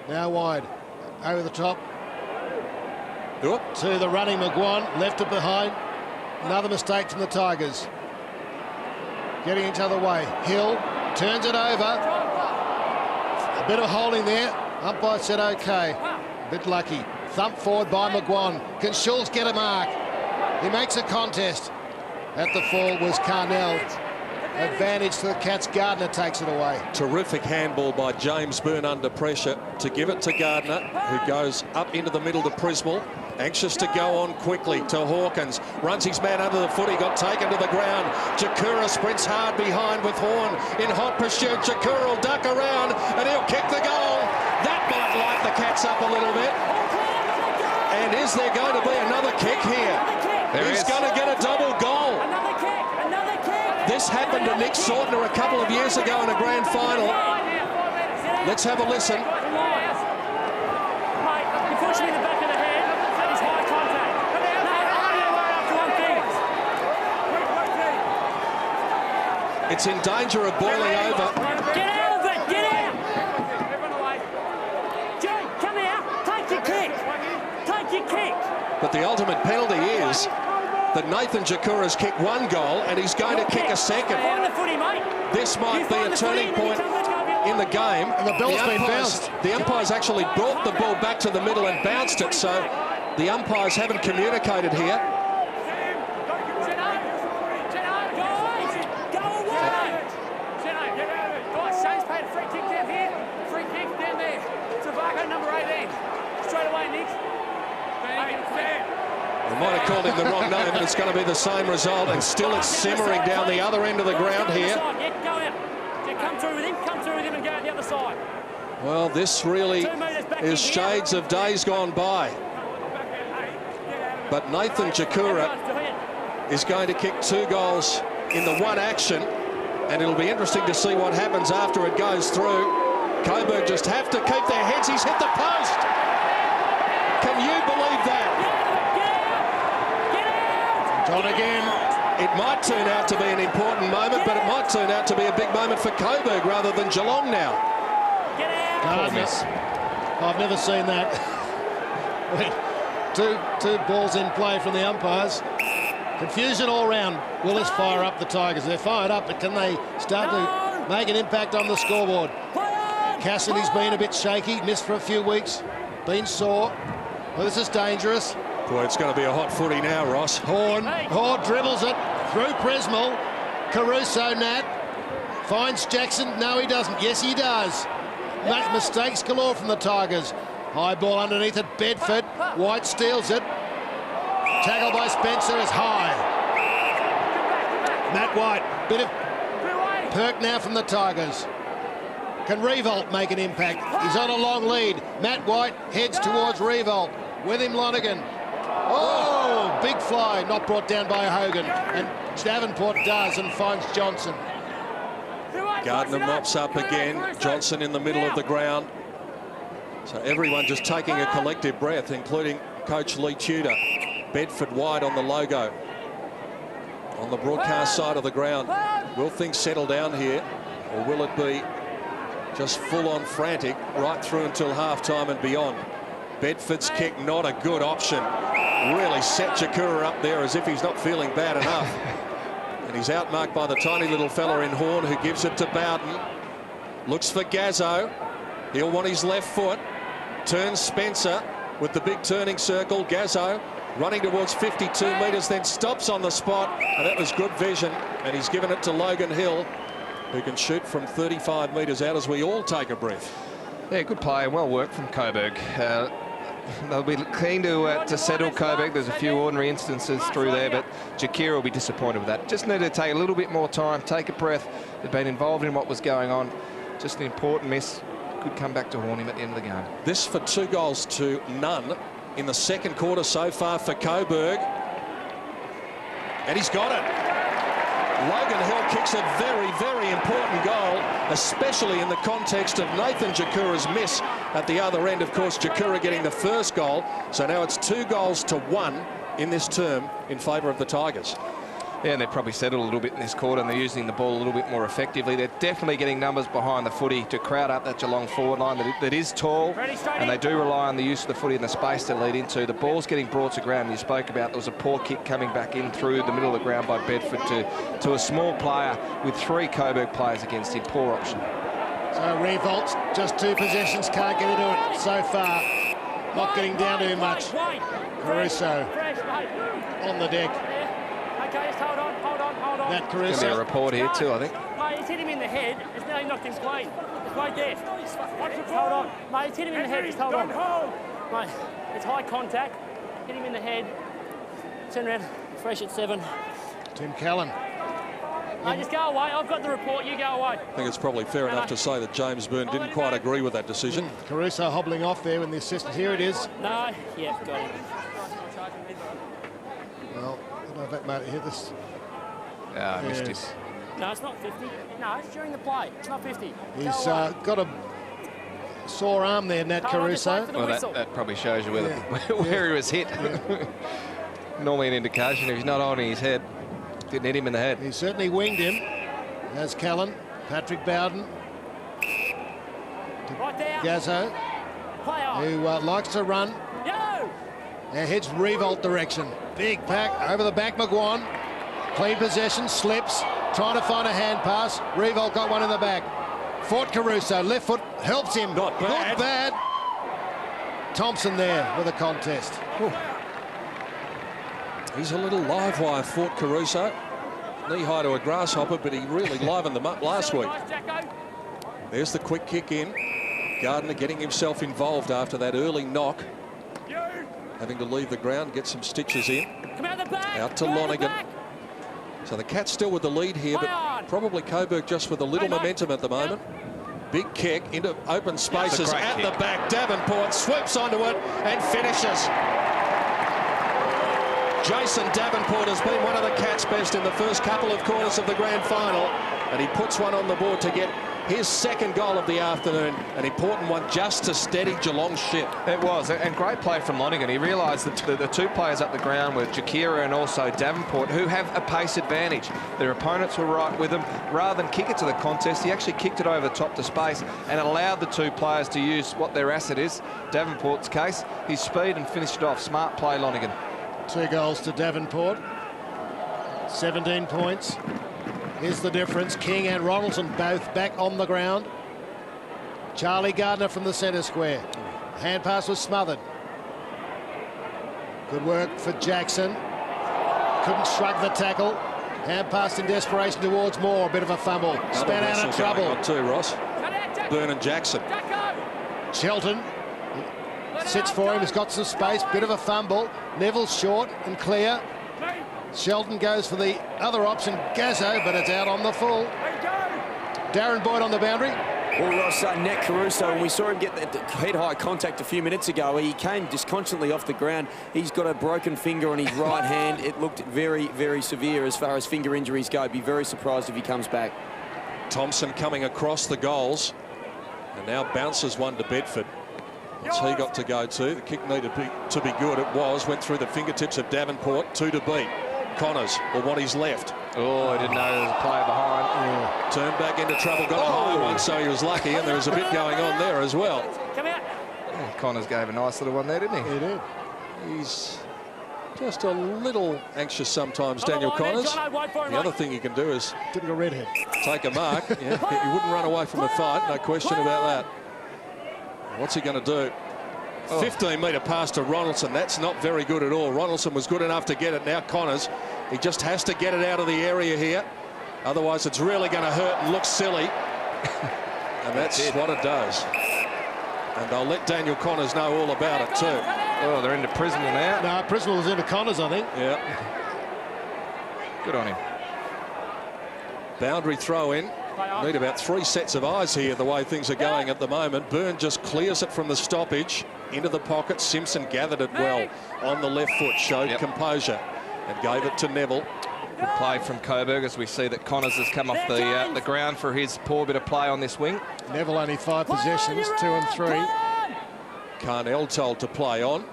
Now wide. Over the top. Good. To the running McGuan. Left it behind. Another mistake from the Tigers. Getting each other way. Hill turns it over. A bit of holding there. Umpire said OK. A bit lucky. Thump forward by McGuan. Can Schultz get a mark? He makes a contest. At the fall was Carnell. Advantage to the Cats. Gardner takes it away. Terrific handball by James Byrne under pressure to give it to Gardner, who goes up into the middle to Prismal. Anxious to go on quickly to Hawkins. Runs his man under the foot. He got taken to the ground. Jakura sprints hard behind with Horn in hot pursuit. Jakura will duck around and he'll kick the goal. That might light the Cats up a little bit. And is there going to be another kick here? He's going to get a double goal. This happened to Nick Sautner a couple of years ago in a grand final. Let's have a listen. Unfortunately, the back of the head is high contact. It's in danger of boiling over. Get out of it! Get out! Jay, come out. Take your kick. Take your kick. But the ultimate penalty is that Nathan Jakura's kicked one goal and he's going to kick a second. This might be a turning point in the game. And the bell's been bounced. The umpires actually brought the ball back to the middle and bounced it, so the umpires haven't communicated here. They might have called him the wrong name, but it's going to be the same result, and still it's simmering down the other end of the ground here. Come through with him and go out the other side. Well, this really is shades of days gone by. But Nathan Jakura is going to kick 2 goals in the one action, and it'll be interesting to see what happens after it goes through. Coburg just have to keep their heads. He's hit the post. Can you believe that? On again. It might turn out to be an important moment, but it might turn out to be a big moment for Coburg rather than Geelong now. Miss. I've never seen that. two balls in play from the umpires. Confusion all round. Will this fire up the Tigers? They're fired up, but can they start to make an impact on the scoreboard? Cassidy's been a bit shaky, missed for a few weeks, been sore. Well, this is dangerous. Boy, it's going to be a hot footy now, Ross. Horn dribbles it through Prismal. Caruso, Nat. Finds Jackson. No, he doesn't. Yes, he does. Mistakes galore from the Tigers. High ball underneath it. Bedford. White steals it. Tackle by Spencer is high. Matt White. Bit of perk now from the Tigers. Can Revolt make an impact? He's on a long lead. Matt White heads towards Revolt. With him, Lonergan. Oh, big fly, not brought down by Hogan. And Davenport does and finds Johnson. Gardner mops up again. Johnson in the middle of the ground. So everyone just taking a collective breath, including Coach Lee Tudor. Bedford wide on the logo. On the broadcast side of the ground. Will things settle down here, or will it be just full-on frantic right through until half-time and beyond? Bedford's kick, not a good option. Really set Jakura up there as if he's not feeling bad enough. And he's outmarked by the tiny little fella in Horn, who gives it to Bowden. Looks for Gazzo. He'll want his left foot. Turns Spencer with the big turning circle. Gazzo running towards 52 metres, then stops on the spot. And that was good vision. And he's given it to Logan Hill, who can shoot from 35 metres out as we all take a breath. Yeah, good play and well worked from Coburg. They'll be keen to settle Coburg. There's a few ordinary instances through there, but Jakira will be disappointed with that. Just needed to take a little bit more time, take a breath. They've been involved in what was going on. Just an important miss. Could come back to haunt him at the end of the game. This for 2 goals to none in the second quarter so far for Coburg. And he's got it. Logan Hill kicks a very, very important goal, especially in the context of Nathan Jakura's miss at the other end. Of course, Jakura getting the first goal. So now it's 2 goals to 1 in this term in favour of the Tigers. Yeah, and they've probably settled a little bit in this quarter, and they're using the ball a little bit more effectively. They're definitely getting numbers behind the footy to crowd up that Geelong forward line that is tall, and they do rely on the use of the footy and the space to lead into. The ball's getting brought to ground. You spoke about there was a poor kick coming back in through the middle of the ground by Bedford to a small player with 3 Coburg players against him. Poor option. So revolts, just 2 possessions, can't get into it so far. Not getting down too much. Caruso on the deck. Okay, just hold on. That There's Caruso. a report here too, I think. Mate, he's hit him in the head. It's nearly knocked him clean. It's right there. Hold on. Mate, he's hit him in the head. Just hold on. Mate, it's high contact. Hit him in the head. Turn around. Fresh at 7. Tim Callan. Mate, just go away. I've got the report. You go away. I think it's probably fair enough to say that James Byrne didn't quite agree with that decision. Caruso hobbling off there when the assistant. Here it is. No. Yeah, got him. Well, I don't know if that might hit this. Yeah, I missed Yes. it. No, it's not 50. No, it's during the play. It's not 50. He's got a sore arm there, Nat Caruso. Well, that probably shows you where he was hit. Normally an indication if he's not holding his head. Didn't hit him in the head. He certainly winged him, as Callan. Patrick Bowden. Right there. Gazzo, Play on. who likes to run. Yo! Now heads revolt direction. Big pack over the back, McGuan. Clean possession, slips. Trying to find a hand pass. Revolt got one in the back. Fought Caruso. Left foot helps him. Not bad. Not bad. Thompson there with a contest. Whew. He's a little live wire, Fort Caruso. Knee high to a grasshopper, but he really livened them up last week. There's the quick kick in. Gardner getting himself involved after that early knock. Having to leave the ground, get some stitches in. Come out the back. Out to Lonergan. So the Cats still with the lead here, but probably Coburg just with a little momentum at the moment. Big kick into open spaces at the back. Davenport swoops onto it and finishes. Jason Davenport has been one of the Cats' best in the first couple of quarters of the grand final, and he puts one on the board to get his second goal of the afternoon, an important one just to steady Geelong's ship. It was, and great play from Lonergan. He realised that the 2 players up the ground were Jakira and also Davenport, who have a pace advantage. Their opponents were right with them. Rather than kick it to the contest, he actually kicked it over the top to space and allowed the 2 players to use what their asset is, Davenport's case, his speed, and finished it off. Smart play, Lonergan. 2 goals to Davenport. 17 points. Here's the difference. King and Ronaldson both back on the ground. Charlie Gardner from the centre square. Hand pass was smothered. Good work for Jackson. Couldn't shrug the tackle. Hand pass in desperation towards Moore. A bit of a fumble. Span out of trouble. On too, Ross. Byrne and Jackson. Shelton sits for him. He's got some space. Bit of a fumble. Neville's short and clear. Shelton goes for the other option, Gazzo, but it's out on the full. Darren Boyd on the boundary. Well, Ross, Nat Caruso, when we saw him get that head-high contact a few minutes ago, he came disconsolately off the ground. He's got a broken finger on his right hand. It looked very, very severe as far as finger injuries go. Be very surprised if he comes back. Thompson coming across the goals, and now bounces one to Bedford. What's he got to go to? The kick needed to be good. It was. Went through the fingertips of Davenport. 2 to beat. Connors will want his left. Oh, I didn't know there was a player behind. Yeah. Turned back into trouble. Got a high one, so he was lucky, and there was a bit going on there as well. Come out. Oh, Connors gave a nice little one there, didn't he? He did. He's just a little anxious sometimes, Daniel Connors. The other thing you can do is Typical redhead. take a mark. Yeah, he wouldn't run away from a fight, no question about that. What's he going to do? 15-metre pass to Ronaldson. That's not very good at all. Ronaldson was good enough to get it. Now Connors, he just has to get it out of the area here. Otherwise, it's really going to hurt and look silly. And that's what it does. And they'll let Daniel Connors know all about it too. Oh, they're into Prismal now. No, Prismal was into Connors, I think. Yeah. Good on him. Boundary throw in. Need about 3 sets of eyes here, the way things are going at the moment. Byrne just clears it from the stoppage into the pocket. Simpson gathered it well on the left foot, showed composure and gave it to Neville. Good play from Coburg as we see that Connors has come off the ground for his poor bit of play on this wing. Neville only 5 possessions, 2 and 3. Carnell told to play on.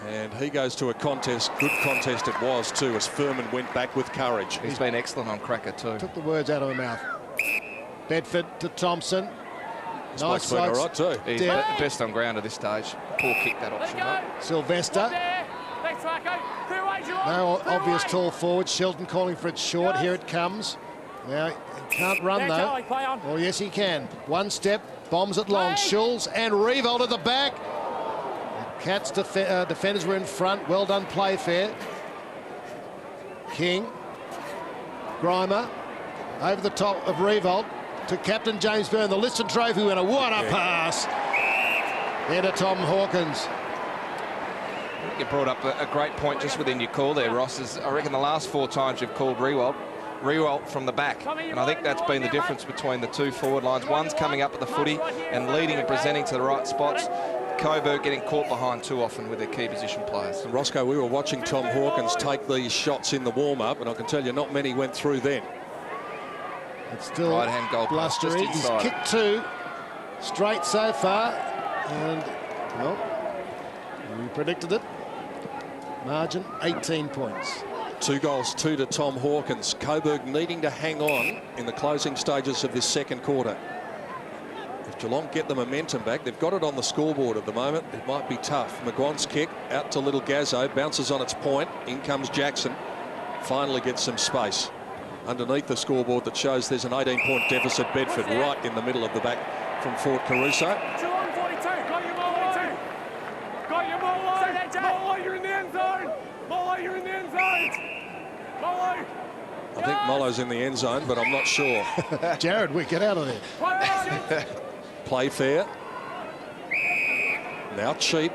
And he goes to a contest. Good contest it was too, as Furman went back with courage. He's been excellent on Cracker too. Took the words out of her mouth. Bedford to Thompson. Nice been all right too. He's the best on ground at this stage. Poor kick that option up. Sylvester. No obvious tall forward. Shelton calling for it short. Here it comes. Now, he can't run though. Oh, yes, he can. One step, bombs it long. Schulz and Revolt at the back. The Cats defenders were in front. Well done, Playfair. King. Grimer. Over the top of Revolt to Captain James Byrne. The Liston Trophy winner. What a pass. Into Tom Hawkins. You brought up a great point just within your call there, Ross. Is I reckon the last 4 times you've called Riewoldt from the back. And I think that's been the difference between the 2 forward lines. One's coming up at the footy and leading and presenting to the right spots. Coburg getting caught behind too often with their key position players. And Roscoe, we were watching Tom Hawkins take these shots in the warm-up, and I can tell you not many went through then. It's still right-hand goal pass just blustery. He's kicked 2 straight so far. And, well, we predicted it. Margin, 18 points. 2 goals, 2 to Tom Hawkins. Coburg needing to hang on in the closing stages of this second quarter. If Geelong get the momentum back, they've got it on the scoreboard at the moment. It might be tough. McGuan's kick out to Little Gazzo, bounces on its point. In comes Jackson. Finally gets some space underneath the scoreboard that shows there's an 18-point deficit. Bedford right in the middle of the back from Fort Caruso. 2 on 42. Got your ball on. Got your ball on. Molo, you're in the end zone. Molo, you're in the end zone. Molo. I think Molo's in the end zone, but I'm not sure. Jared, we get out of there. Playfair. Now Cheap.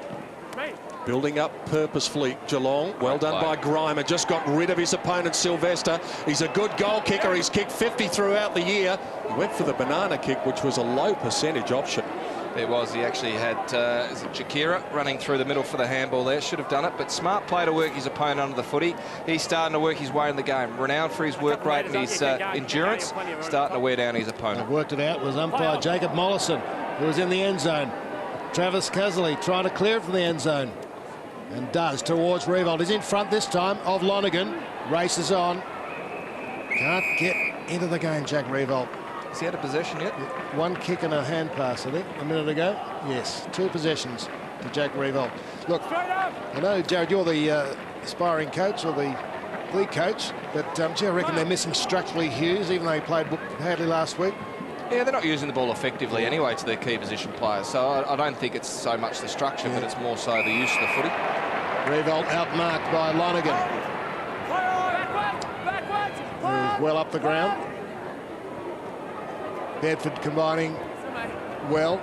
Building up purposefully, Geelong. Well done by Grimer. Just got rid of his opponent, Sylvester. He's a good goal kicker. He's kicked 50 throughout the year. He went for the banana kick, which was a low percentage option. There was. He actually had is it Jakira running through the middle for the handball there. Should have done it, but smart play to work his opponent under the footy. He's starting to work his way in the game. Renowned for his work rate and his endurance. Starting to wear down his opponent. Worked it out was umpire Jacob Mollison, who was in the end zone. Travis Cusley trying to clear it from the end zone. And does towards Revolt. He's in front this time of Lonergan. Races on. Can't get into the game, Jack Revolt. Has he had a possession yet? 1 kick and a hand pass, I think, a minute ago. Yes, 2 possessions to Jack Revolt. Look, I know, Jared, you're the aspiring coach or the coach, but do you reckon they're missing structurally Hughes, even though he played badly last week? Yeah, they're not using the ball effectively anyway to their key position players, so I don't think it's so much the structure, but it's more so the use of the footy. Revolt outmarked by Lonergan. Who's well up the ground. Bedford combining well.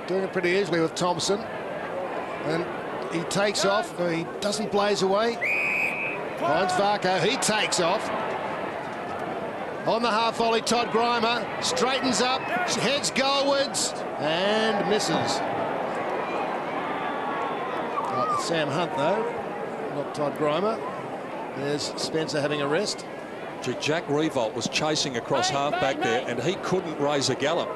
Doing it pretty easily with Thompson. And he takes off. He doesn't blaze away. Finds Varco. He takes off. On the half volley, Todd Grimer straightens up, heads goalwards, and misses. Sam Hunt, though, not Todd Grimer. There's Spencer having a rest. Jack Revolt was chasing across half back there, and he couldn't raise a gallop.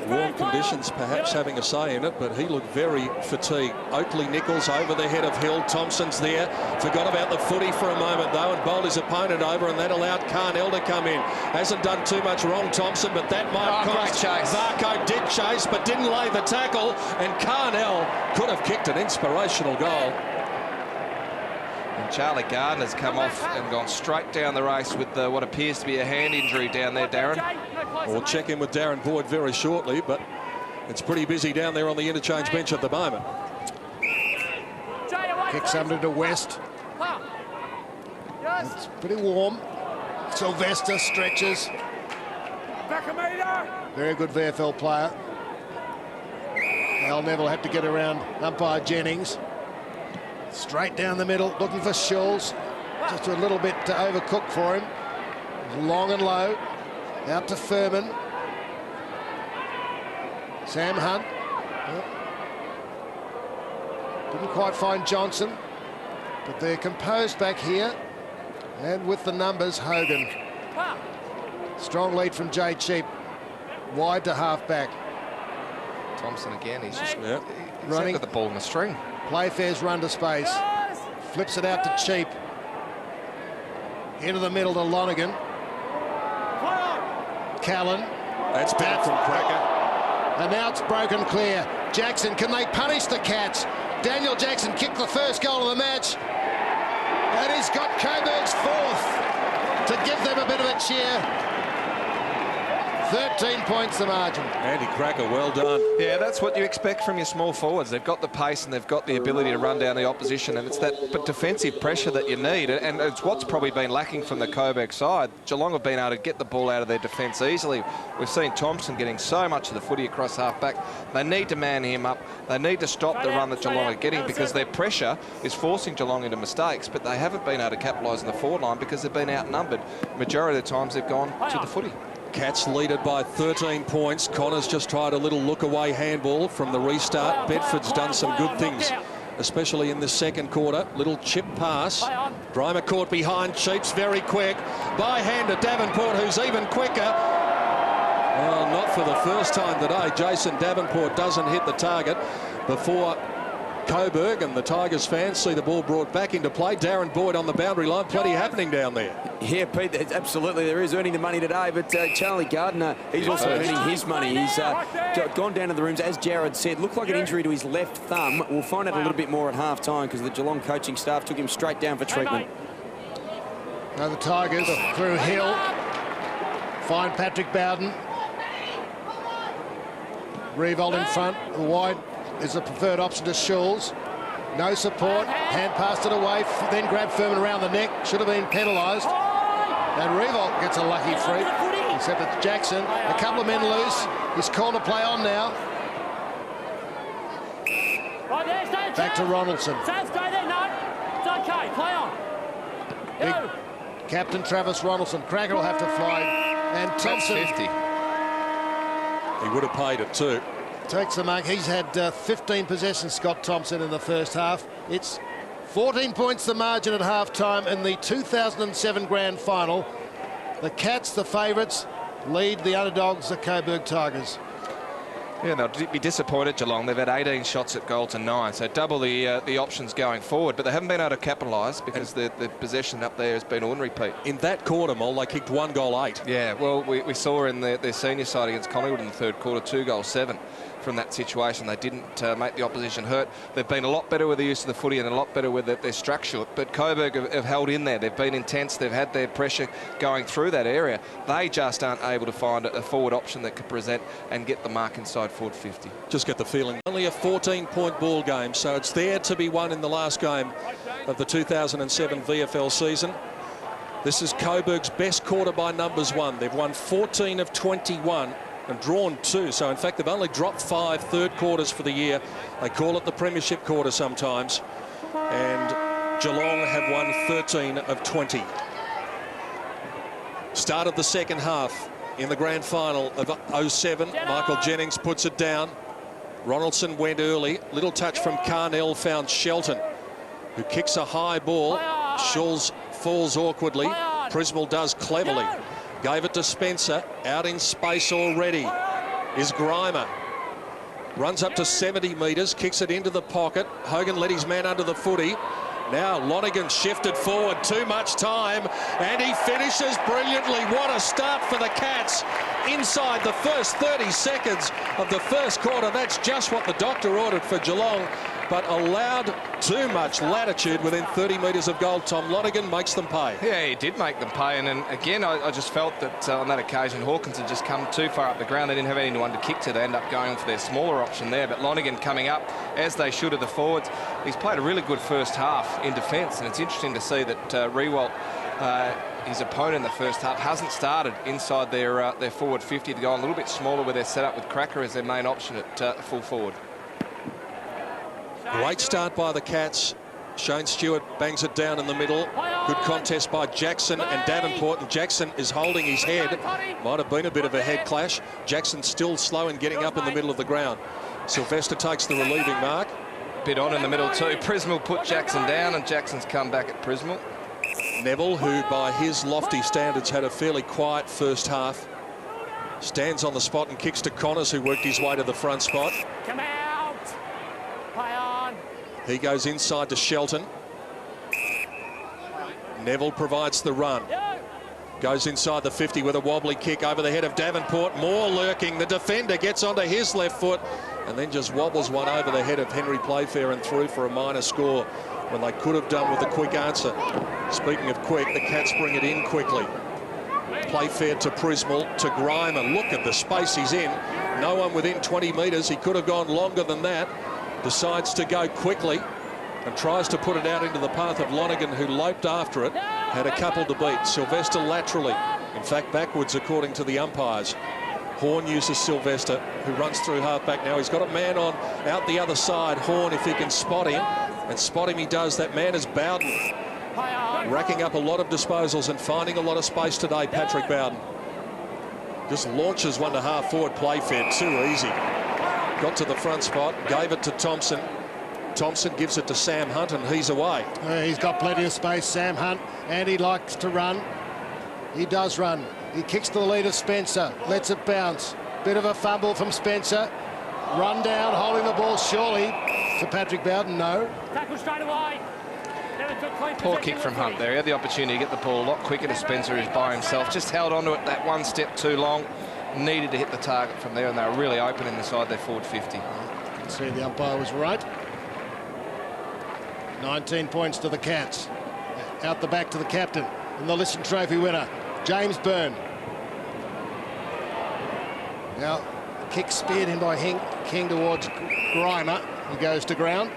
Warm conditions perhaps having a say in it, but he looked very fatigued. Oakley-Nichols over the head of Hill. Thompson's there. Forgot about the footy for a moment, though, and bowled his opponent over, and that allowed Carnell to come in. Hasn't done too much wrong, Thompson, but that might cost. Varco did chase, but didn't lay the tackle, and Carnell could have kicked an inspirational goal. And Charlie Gardner's come off and gone straight down the race with what appears to be a hand injury down there, Darren. We'll check in with Darren Boyd very shortly, but it's pretty busy down there on the interchange bench at the moment. Kicks under to West. It's pretty warm. Sylvester stretches. Very good VFL player. Al Neville had to get around umpire Jennings. Straight down the middle, looking for Schulz. Just a little bit overcooked for him. Long and low. Out to Furman. Sam Hunt. Didn't quite find Johnson. But they're composed back here. And with the numbers, Hogan. Strong lead from Jay Cheap. Wide to half back. Thompson again, he's Running. With the ball in the string. Playfair's run to space. Flips it out to Cheap. Into the middle to Lonergan. Callan. That's back from Cracker. And now it's broken clear. Jackson, can they punish the Cats? Daniel Jackson kicked the first goal of the match. And he's got Coburg's fourth to give them a bit of a cheer. 13 points the margin. Andy Cracker, well done. Yeah, that's what you expect from your small forwards. They've got the pace and they've got the ability to run down the opposition, and it's that defensive pressure that you need, and it's what's probably been lacking from the Coburg side. Geelong have been able to get the ball out of their defence easily. We've seen Thompson getting so much of the footy across half-back. They need to man him up. They need to stop the run that Geelong are getting, because their pressure is forcing Geelong into mistakes, but they haven't been able to capitalise on the forward line because they've been outnumbered. Majority of the times they've gone to the footy. Cats leaded by 13 points. Connor's just tried a little look-away handball from the restart. Bedford's done some good things, especially in the second quarter. Little chip pass. Dreimer caught behind. Cheap's very quick. By hand to Davenport, who's even quicker. Well, not for the first time today. Jason Davenport doesn't hit the target before Coburg and the Tigers fans see the ball brought back into play. Darren Boyd on the boundary line. Plenty happening down there. Yeah, Pete, absolutely. There is earning the money today, but Charlie Gardner, he's also earning his money. He's gone down to the rooms, as Jared said. Looked like an injury to his left thumb. We'll find out a little bit more at half-time because the Geelong coaching staff took him straight down for treatment. Now the Tigers through Hill. Find Patrick Bowden. Revolt in front. The wide is the preferred option to Schulz. No support. Hand passed it away. Then grabbed Furman around the neck. Should have been penalised. And Revolt gets a lucky free. Except it's Jackson. A couple of men loose. He's called to play on now. Back to Ronaldson. Stay there, no. It's okay. Play on. Big Captain Travis Ronaldson. Cracker will have to fly. And Thompson. 50. He would have paid it too. Takes the mark. He's had 15 possessions, Scott Thompson, in the first half. It's 14 points the margin at half-time in the 2007 Grand Final. The Cats, the favourites, lead the underdogs, the Coburg Tigers. Yeah, they'll be disappointed, Geelong. They've had 18 shots at goal to 9, so double the options going forward. But they haven't been able to capitalise because the possession up there has been ordinary, Pete. In that quarter, Mol, they kicked 1 goal 8. Yeah, well, we saw in their senior side against Collingwood in the third quarter, 2 goals 7 from that situation. They didn't make the opposition hurt. They've been a lot better with the use of the footy and a lot better with their structure. But Coburg have held in there. They've been intense. They've had their pressure going through that area. They just aren't able to find a forward option that could present and get the mark inside forward 50. Just get the feeling. Only a 14-point ball game, so it's there to be won in the last game of the 2007 VFL season. This is Coburg's best quarter by numbers won. They've won 14 of 21 and drawn 2. So, in fact, they've only dropped 5 third quarters for the year. They call it the premiership quarter sometimes. And Geelong have won 13 of 20. Start of the second half in the grand final of 07. Michael Jennings puts it down. Ronaldson went early. Little touch from Carnell, found Shelton, who kicks a high ball. Schulz falls awkwardly. Prismal does cleverly. Gave it to Spencer. Out in space already is Grimer. Runs up to 70 metres, kicks it into the pocket. Hogan let his man under the footy. Now Lonergan shifted forward, too much time, and he finishes brilliantly. What a start for the Cats inside the first 30 seconds of the first quarter. That's just what the doctor ordered for Geelong, but allowed too much latitude within 30 metres of goal. Tom Lonergan makes them pay. Yeah, he did make them pay, and again, I just felt that on that occasion, Hawkins had just come too far up the ground. They didn't have anyone to kick to. They end up going for their smaller option there, but Lonergan coming up, as they should, of the forwards. He's played a really good first half in defence, and it's interesting to see that Rewalt, his opponent in the first half, hasn't started inside their forward 50 to go a little bit smaller with their setup with Cracker as their main option at full forward. Great start by the Cats. Shane Stewart bangs it down in the middle. Good contest by Jackson and Davenport, and Jackson is holding his head. Might have been a bit of a head clash. Jackson still slow in getting up in the middle of the ground. Sylvester takes the relieving mark. Bit on in the middle too. Prismal put Jackson down, and Jackson's come back at Prismal. Neville, who by his lofty standards had a fairly quiet first half, stands on the spot and kicks to Connors, who worked his way to the front spot. Come out. He goes inside to Shelton. Neville provides the run. Goes inside the 50 with a wobbly kick over the head of Davenport. Moore lurking. The defender gets onto his left foot and then just wobbles one over the head of Henry Playfair and through for a minor score when they could have done with a quick answer. Speaking of quick, the Cats bring it in quickly. Playfair to Prismal to Grimer. Look at the space he's in. No one within 20 metres. He could have gone longer than that. Decides to go quickly and tries to put it out into the path of Lonergan, who loped after it. Had a couple to beat. Sylvester laterally. In fact, backwards, according to the umpires. Horn uses Sylvester, who runs through half-back now. He's got a man on out the other side. Horn, if he can spot him. And spot him he does. That man is Bowden. Racking up a lot of disposals and finding a lot of space today, Patrick Bowden. Just launches one to half forward. Playfair, too easy. Got to the front spot, gave it to Thompson. Thompson gives it to Sam Hunt and he's away. He's got plenty of space, Sam Hunt, and he likes to run. He does run. He kicks to the lead of Spencer, lets it bounce. Bit of a fumble from Spencer. Run down, holding the ball surely to Patrick Bowden, no. Tackle straight away. Poor kick from Hunt there. He had the opportunity to get the ball a lot quicker to Spencer, who's by himself. Just held onto it that one step too long. Needed to hit the target from there, and they were really open inside their forward 50. You can see the umpire was right. 19 points to the Cats. Out the back to the captain and the Liston Trophy winner, James Byrne. Now, the kick speared in by King towards Grimer. He goes to ground.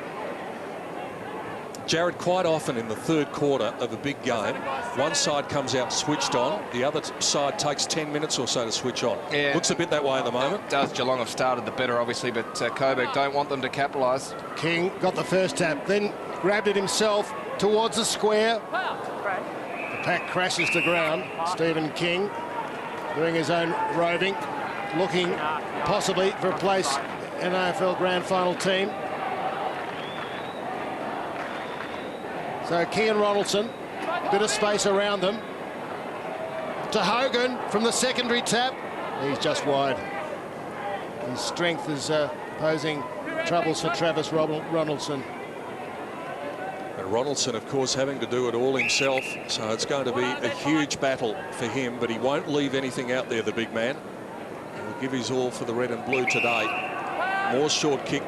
Jared, quite often in the third quarter of a big game, one side comes out switched on, the other side takes 10 minutes or so to switch on. Yeah. Looks a bit that way at the moment. It does. Geelong have started the better, obviously, but Coburg don't want them to capitalise. King got the first tap, then grabbed it himself towards the square. The pack crashes to ground. Stephen King doing his own roving, looking possibly for a place in an AFL Grand Final team. So King and Ronaldson, a bit of space around them. To Hogan from the secondary tap. He's just wide. His strength is posing troubles for Travis Ronaldson. And Ronaldson, of course, having to do it all himself, so it's going to be a huge battle for him, but he won't leave anything out there, the big man. He will give his all for the red and blue today. Moore's short kick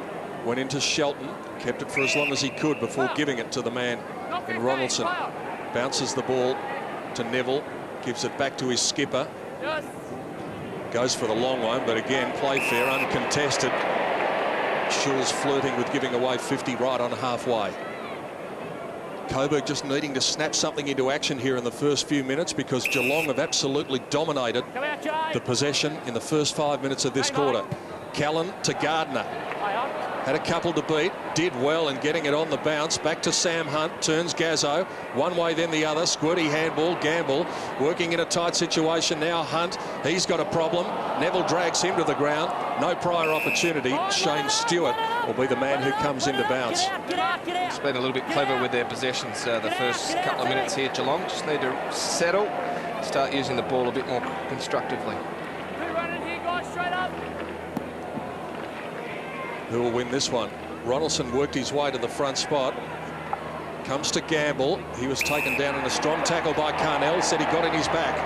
went into Shelton, kept it for as long as he could before giving it to the man in Ronaldson. Bounces the ball to Neville, gives it back to his skipper. Goes for the long one, but again, Playfair uncontested. Schul's flirting with giving away 50 right on halfway. Coburg just needing to snap something into action here in the first few minutes because Geelong have absolutely dominated the possession in the first 5 minutes of this quarter. Callan to Gardner. Had a couple to beat, did well in getting it on the bounce. Back to Sam Hunt, turns Gazzo. One way, then the other. Squirty handball, Gamble working in a tight situation now. Hunt, he's got a problem. Neville drags him to the ground. No prior opportunity. Shane Stewart will be the man who comes into bounce. It's been a little bit clever with their possessions the first couple of minutes here. Geelong just need to settle, start using the ball a bit more constructively. Who will win this one? Ronaldson worked his way to the front spot. Comes to Gamble. He was taken down in a strong tackle by Carnell. Said he got in his back.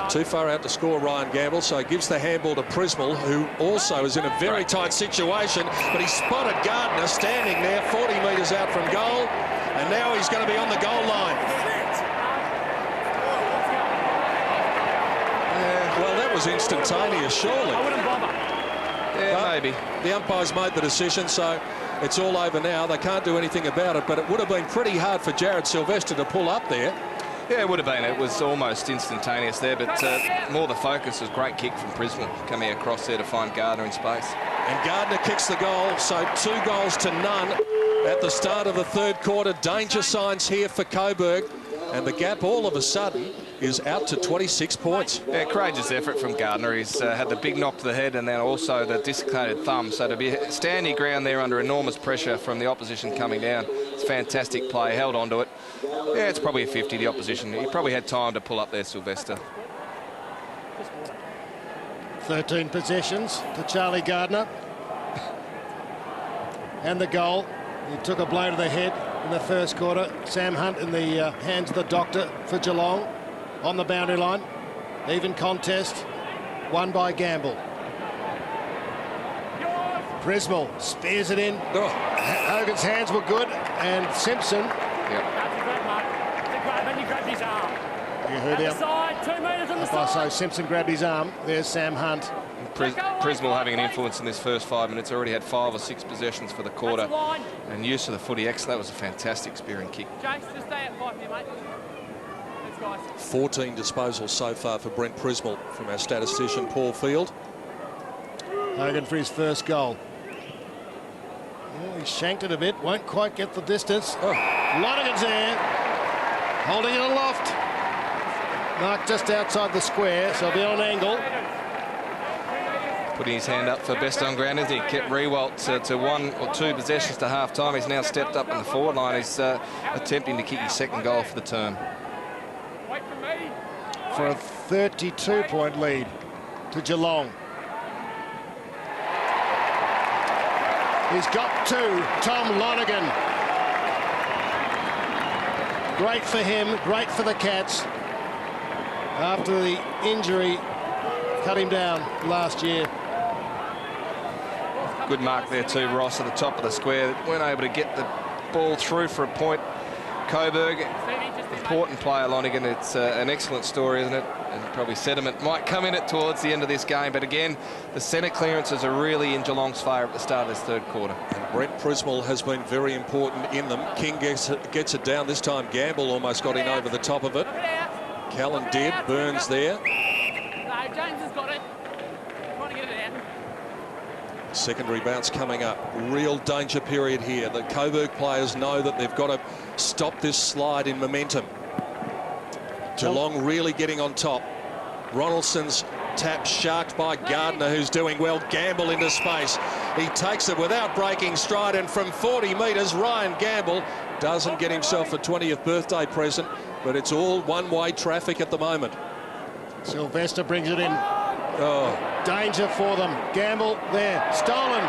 Too far out to score, Ryan Gamble, so he gives the handball to Prismal, who also is in a very tight situation, but he spotted Gardner standing there 40 metres out from goal, and now he's going to be on the goal line. Well, that was instantaneous, surely. I wouldn't bother. Yeah, maybe. The umpires made the decision, so it's all over now. They can't do anything about it, but it would have been pretty hard for Jared Sylvester to pull up there. Yeah, it would have been. It was almost instantaneous there, but more the focus was great kick from Prismal coming across there to find Gardner in space. And Gardner kicks the goal, so 2 goals to none at the start of the third quarter. Danger signs here for Coburg, and the gap all of a sudden is out to 26 points. Yeah, courageous effort from Gardner. He's had the big knock to the head and then also the dislocated thumb. So to be standing ground there under enormous pressure from the opposition coming down, it's fantastic play, held on to it. Yeah, it's probably a 50, the opposition. He probably had time to pull up there, Sylvester. 13 possessions to Charlie Gardner. and the goal. He took a blow to the head in the first quarter. Sam Hunt in the hands of the doctor for Geelong on the boundary line. Even contest, won by Gamble. Prismal spears it in. Oh. Hogan's hands were good, and Simpson. That's a great mark. Then he grabbed his arm. You heard At the him. side, 2 metres on the side. So Simpson grabbed his arm. There's Sam Hunt. Prismal having an influence in this first 5 minutes. Already had 5 or 6 possessions for the quarter. That's the line. And use of the footy X. That was a fantastic spearing kick. Jace, just stay at 5 here, mate. Thanks, guys. 14 disposals so far for Brent Prismal from our statistician Paul Field. Hogan for his first goal. Well, he shanked it a bit, won't quite get the distance. Oh. Lonergan's there, holding it aloft. Marked just outside the square, so it'll be on an angle. Putting his hand up for best on ground, as he kept Rewalt to 1 or 2 possessions to half time. He's now stepped up in the forward line. He's attempting to kick his second goal for the term. For a 32-point lead to Geelong. He's got 2, Tom Lonergan. Great for him, great for the Cats. After the injury cut him down last year. Good mark there too, Ross, at the top of the square. Weren't able to get the ball through for a point. Coburg, important player, Lonergan. It's an excellent story, isn't it? And probably sentiment might come in it towards the end of this game. But again, the centre clearances are really in Geelong's favour at the start of this third quarter. And Brent Prismal has been very important in them. King gets it down. This time Gamble almost got in over the top of it. Callan did. Burns there. No, James has got it. Trying to get it out. Secondary bounce coming up. Real danger period here. The Coburg players know that they've got to stop this slide in momentum. Geelong really getting on top. Ronaldson's tap sharked by Gardner, who's doing well. Gamble into space. He takes it without breaking stride, and from 40 metres, Ryan Gamble doesn't get himself a 20th birthday present, but it's all one-way traffic at the moment. Sylvester brings it in. Oh. Danger for them. Gamble there. Stolen.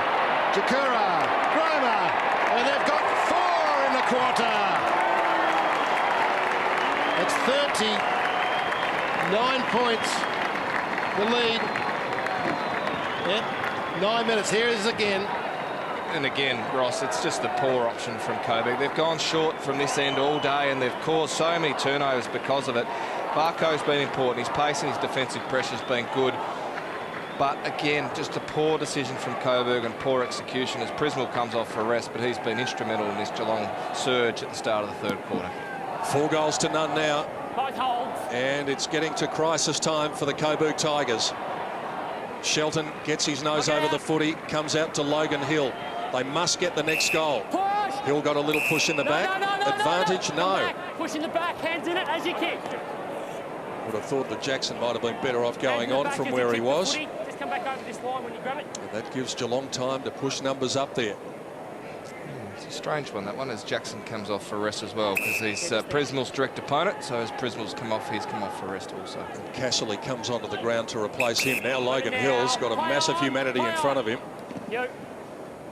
Jakura. Gromer. And they've got 4 in the quarter. It's 39 points. The lead. Yep. 9 minutes. Here it is again. And again, Ross, it's just the poor option from Coburg. They've gone short from this end all day, and they've caused so many turnovers because of it. Barco's been important. His pace and his defensive pressure's been good. But again, just a poor decision from Coburg and poor execution as Prismal comes off for a rest, but he's been instrumental in this Geelong surge at the start of the third quarter. 4 goals to none now. Both holds. And it's getting to crisis time for the Coburg Tigers. Shelton gets his nose over the footy, comes out to Logan Hill. They must get the next goal. Push! Hill got a little push in the back. Advantage, no. Push in the back, hands in it as you kick. Would have thought that Jackson might have been better off going on from where he was. Just come back over this line when you grab it. And that gives Geelong time to push numbers up there. It's a strange one, that one, as Jackson comes off for rest as well, because he's Prismal's direct opponent, so as Prismal's come off, he's come off for rest also. And Casserly comes onto the ground to replace him. Now Logan Hill's got a massive humanity in front of him.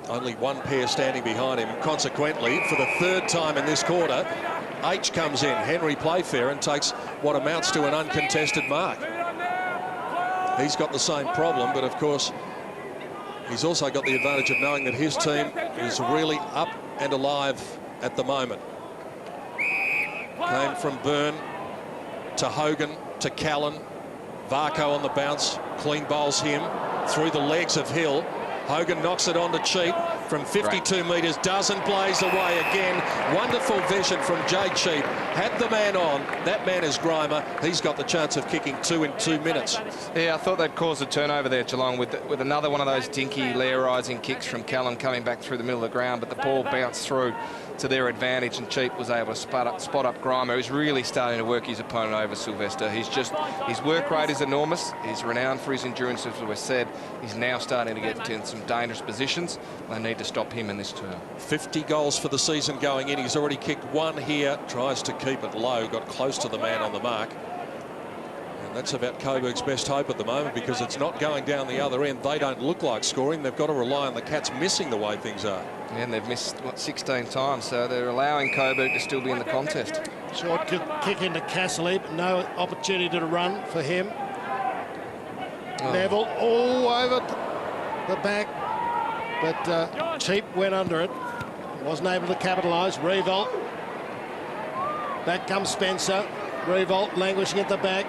Only one pair standing behind him. Consequently, for the 3rd time in this quarter, H comes in, Henry Playfair, and takes what amounts to an uncontested mark. He's got the same problem, but of course, he's also got the advantage of knowing that his team is really up and alive at the moment. Came from Byrne to Hogan to Callan. Varco on the bounce, clean bowls him through the legs of Hill. Hogan knocks it on to Cheap from 52 metres, doesn't blaze away again. Wonderful vision from Jay Cheap. Had the man on. That man is Grimer. He's got the chance of kicking 2 in 2 minutes. Yeah, I thought they'd caused a turnover there, Geelong, with another one of those dinky, lair-rising kicks from Callan coming back through the middle of the ground, but the ball bounced through to their advantage, and Cheap was able to spot up Grimer, who's really starting to work his opponent over, Sylvester. His work rate is enormous. He's renowned for his endurance, as we said. He's now starting to get into some dangerous positions. They need to stop him in this term. 50 goals for the season going in. He's already kicked 1 here. Tries to keep it low. Got close to the man on the mark. And That's about Coburg's best hope at the moment, because it's not going down the other end. They don't look like scoring. They've got to rely on the Cats missing the way things are. And they've missed, what, 16 times, so they're allowing Coburg to still be in the contest. Short kick into Casserly, but no opportunity to run for him. Neville all over the back, but Cheap went under it. Wasn't able to capitalise. Revolt. Back comes Spencer. Revolt languishing at the back.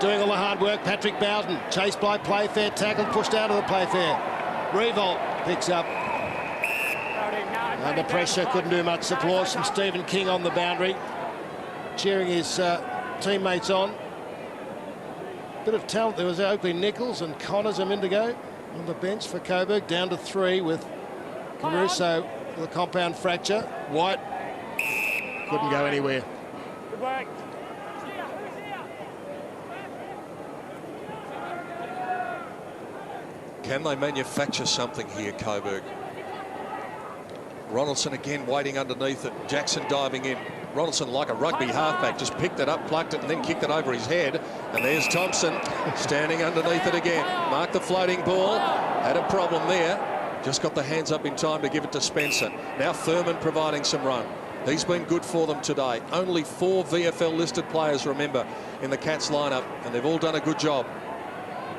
Doing all the hard work. Patrick Bowden. Chased by Playfair. Tackled, pushed out of the Playfair. Revolt picks up. Under pressure, couldn't do much. Applause from Stephen King on the boundary. Cheering his teammates on. Bit of talent. There was Oakley Nichols and Connors a minute ago on the bench for Coburg. Down to 3 with Caruso with a compound fracture. White couldn't go anywhere. Good work. Can they manufacture something here, Coburg? Ronaldson again waiting underneath it. Jackson diving in. Ronaldson, like a rugby halfback, just picked it up, plucked it, and then kicked it over his head. And there's Thompson standing underneath it again. Marked the floating ball. Had a problem there. Just got the hands up in time to give it to Spencer. Now Thurman providing some run. He's been good for them today. Only 4 VFL listed players, remember, in the Cats lineup, and they've all done a good job.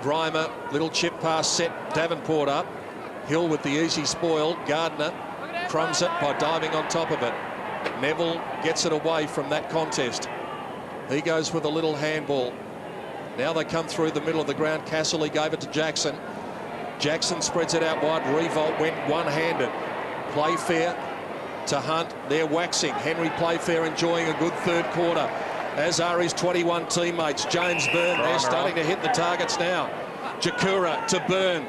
Grimer, little chip pass set Davenport up. Hill with the easy spoil. Gardner crumbs it by diving on top of it. Neville gets it away from that contest. He goes with a little handball. Now they come through the middle of the ground. Casserly gave it to Jackson. Jackson spreads it out wide. Revolt went one-handed. Playfair to Hunt. They're waxing. Henry Playfair enjoying a good third quarter, as are his 21 teammates. James Byrne, they're starting to hit the targets now. Jakura to Byrne.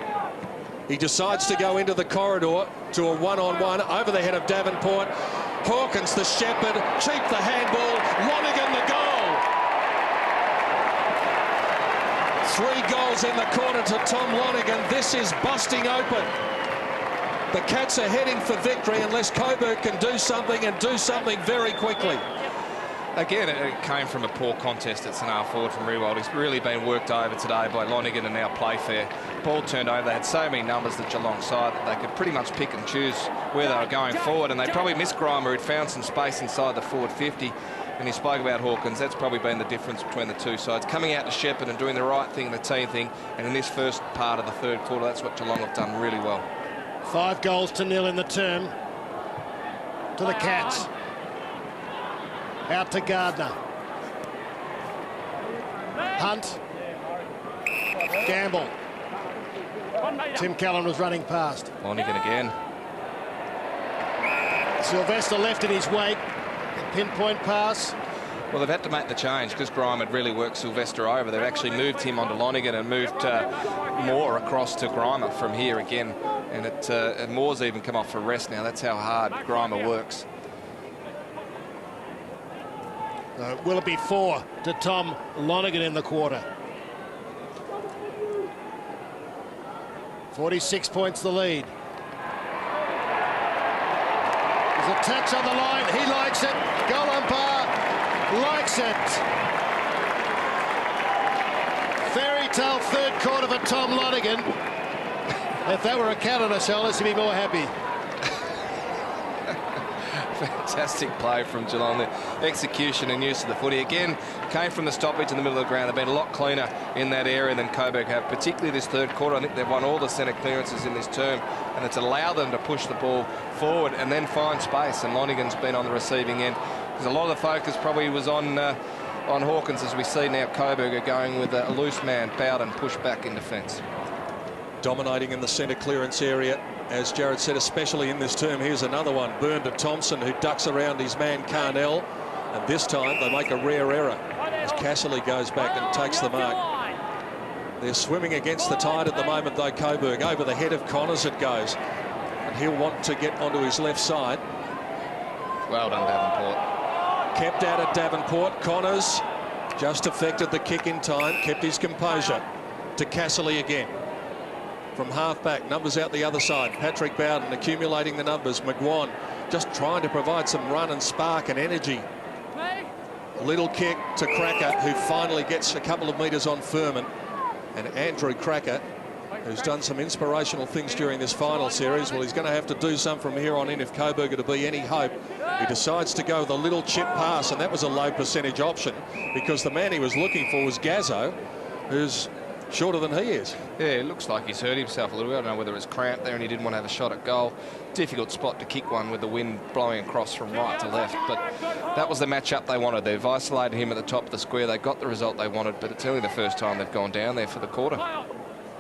He decides to go into the corridor to a one-on-one over the head of Davenport. Hawkins, the shepherd. Cheap, the handball. Lonergan, the goal. 3 goals in the corner to Tom Lonergan. This is busting open. The Cats are heading for victory unless Coburg can do something, and do something very quickly. Again, it came from a poor contest at St Arthur forward from Rewald. He's really been worked over today by Lonergan and now Playfair. Ball turned over. They had so many numbers, the Geelong side, that they could pretty much pick and choose where they were going forward, and they probably missed Grimer, who'd found some space inside the forward 50. And he spoke about Hawkins. That's probably been the difference between the two sides. Coming out to Shepherd and doing the right thing, the team thing, and in this first part of the third quarter, that's what Geelong have done really well. 5 goals to 0 in the term to the Cats. Out to Gardner. Hunt. Gamble. Tim Callan was running past. Lonergan again. Sylvester left in his wake. A pinpoint pass. Well, they've had to make the change because Grime had really worked Sylvester over. They've actually moved him onto Lonergan and moved Moore across to Grimer from here again. And Moore's even come off for rest now. That's how hard Grimer works. Will it be 4 to Tom Lonergan in the quarter? 46 points the lead. There's a touch on the line. He likes it. Goal umpire likes it. Fairy tale third quarter for Tom Lonergan. If that were a cat on a shoulders, he'd be more happy. Fantastic play from Geelong. The execution and use of the footy again came from the stoppage in the middle of the ground. They've been a lot cleaner in that area than Coburg have, particularly this third quarter. I think they've won all the centre clearances in this term, and it's allowed them to push the ball forward and then find space. And Lonergan's been on the receiving end because a lot of the focus probably was on Hawkins, as we see now. Coburg are going with a loose man, Bowden, pushed back in defence. Dominating in the centre clearance area, as Jared said, especially in this term. Here's another one. Byrne to Thompson, who ducks around his man Carnell. And this time they make a rare error as Casserly goes back and takes the mark. They're swimming against the tide at the moment, though, Coburg. Over the head of Connors it goes. And he'll want to get onto his left side. Well done, Davenport. Kept out of Davenport. Connors just effected the kick in time, kept his composure. To Casserly again. From half-back, numbers out the other side. Patrick Bowden accumulating the numbers. McGuan just trying to provide some run and spark and energy Little kick to Cracker, who finally gets a couple of metres on Furman. And Andrew Cracker, who's done some inspirational things during this final series, well, he's going to have to do some from here on in if Coburg are to be any hope. He decides to go with a little chip pass, and that was a low percentage option because the man he was looking for was Gazzo, who's shorter than he is. Yeah, it looks like he's hurt himself a little bit. I don't know whether it's cramped there and he didn't want to have a shot at goal. Difficult spot to kick one with the wind blowing across from right to left. But that was the matchup they wanted. They've isolated him at the top of the square. They got the result they wanted, but it's only the first time they've gone down there for the quarter.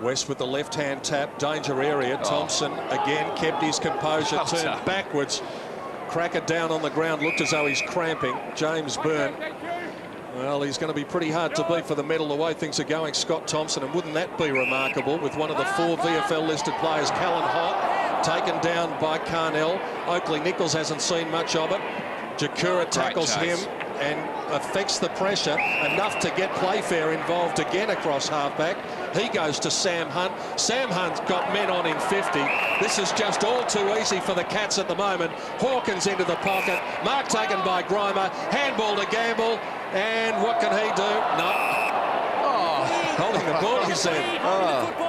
West with the left-hand tap, danger area. Thompson again kept his composure, turned backwards. Cracker down on the ground, looked as though he's cramping. James Byrne, well, he's going to be pretty hard to beat for the medal the way things are going. Scott Thompson, and wouldn't that be remarkable with one of the 4 VFL listed players, Callan Hott, taken down by Carnell. Oakley Nichols hasn't seen much of it. Jakura tackles him and affects the pressure enough to get Playfair involved again across halfback. He goes to Sam Hunt. Sam Hunt's got men on in 50. This is just all too easy for the Cats at the moment. Hawkins into the pocket. Mark taken by Grimer. Handball to Gamble. And what can he do? No. Oh, holding the ball, he said. Oh.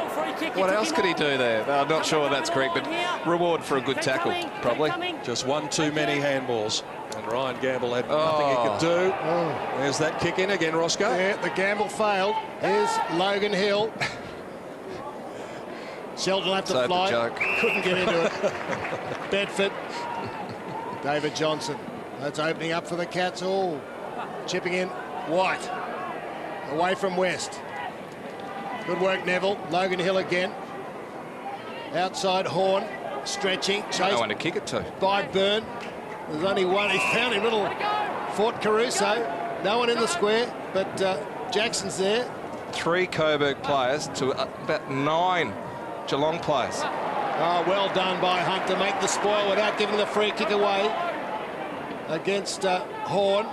What else could he do there? I'm not sure that's correct, but reward for a good tackle, probably. Just one too many handballs. And Ryan Gamble had nothing he could do. There's that kick in again, Roscoe. Yeah, the Gamble failed. Here's Logan Hill. Sheldon had to fly. Couldn't get into it. Bedford. David Johnson. That's opening up for the Cats. Oh, chipping in. White. Away from West. Good work, Neville. Logan Hill again. Outside Horn. Stretching. Chased no one to kick it to. By Byrne. There's only one. He found him, little Fort Caruso. No one in the square, but Jackson's there. 3 Coburg players to about 9 Geelong players. Oh, well done by Hunt to make the spoil without giving the free kick away against Horn.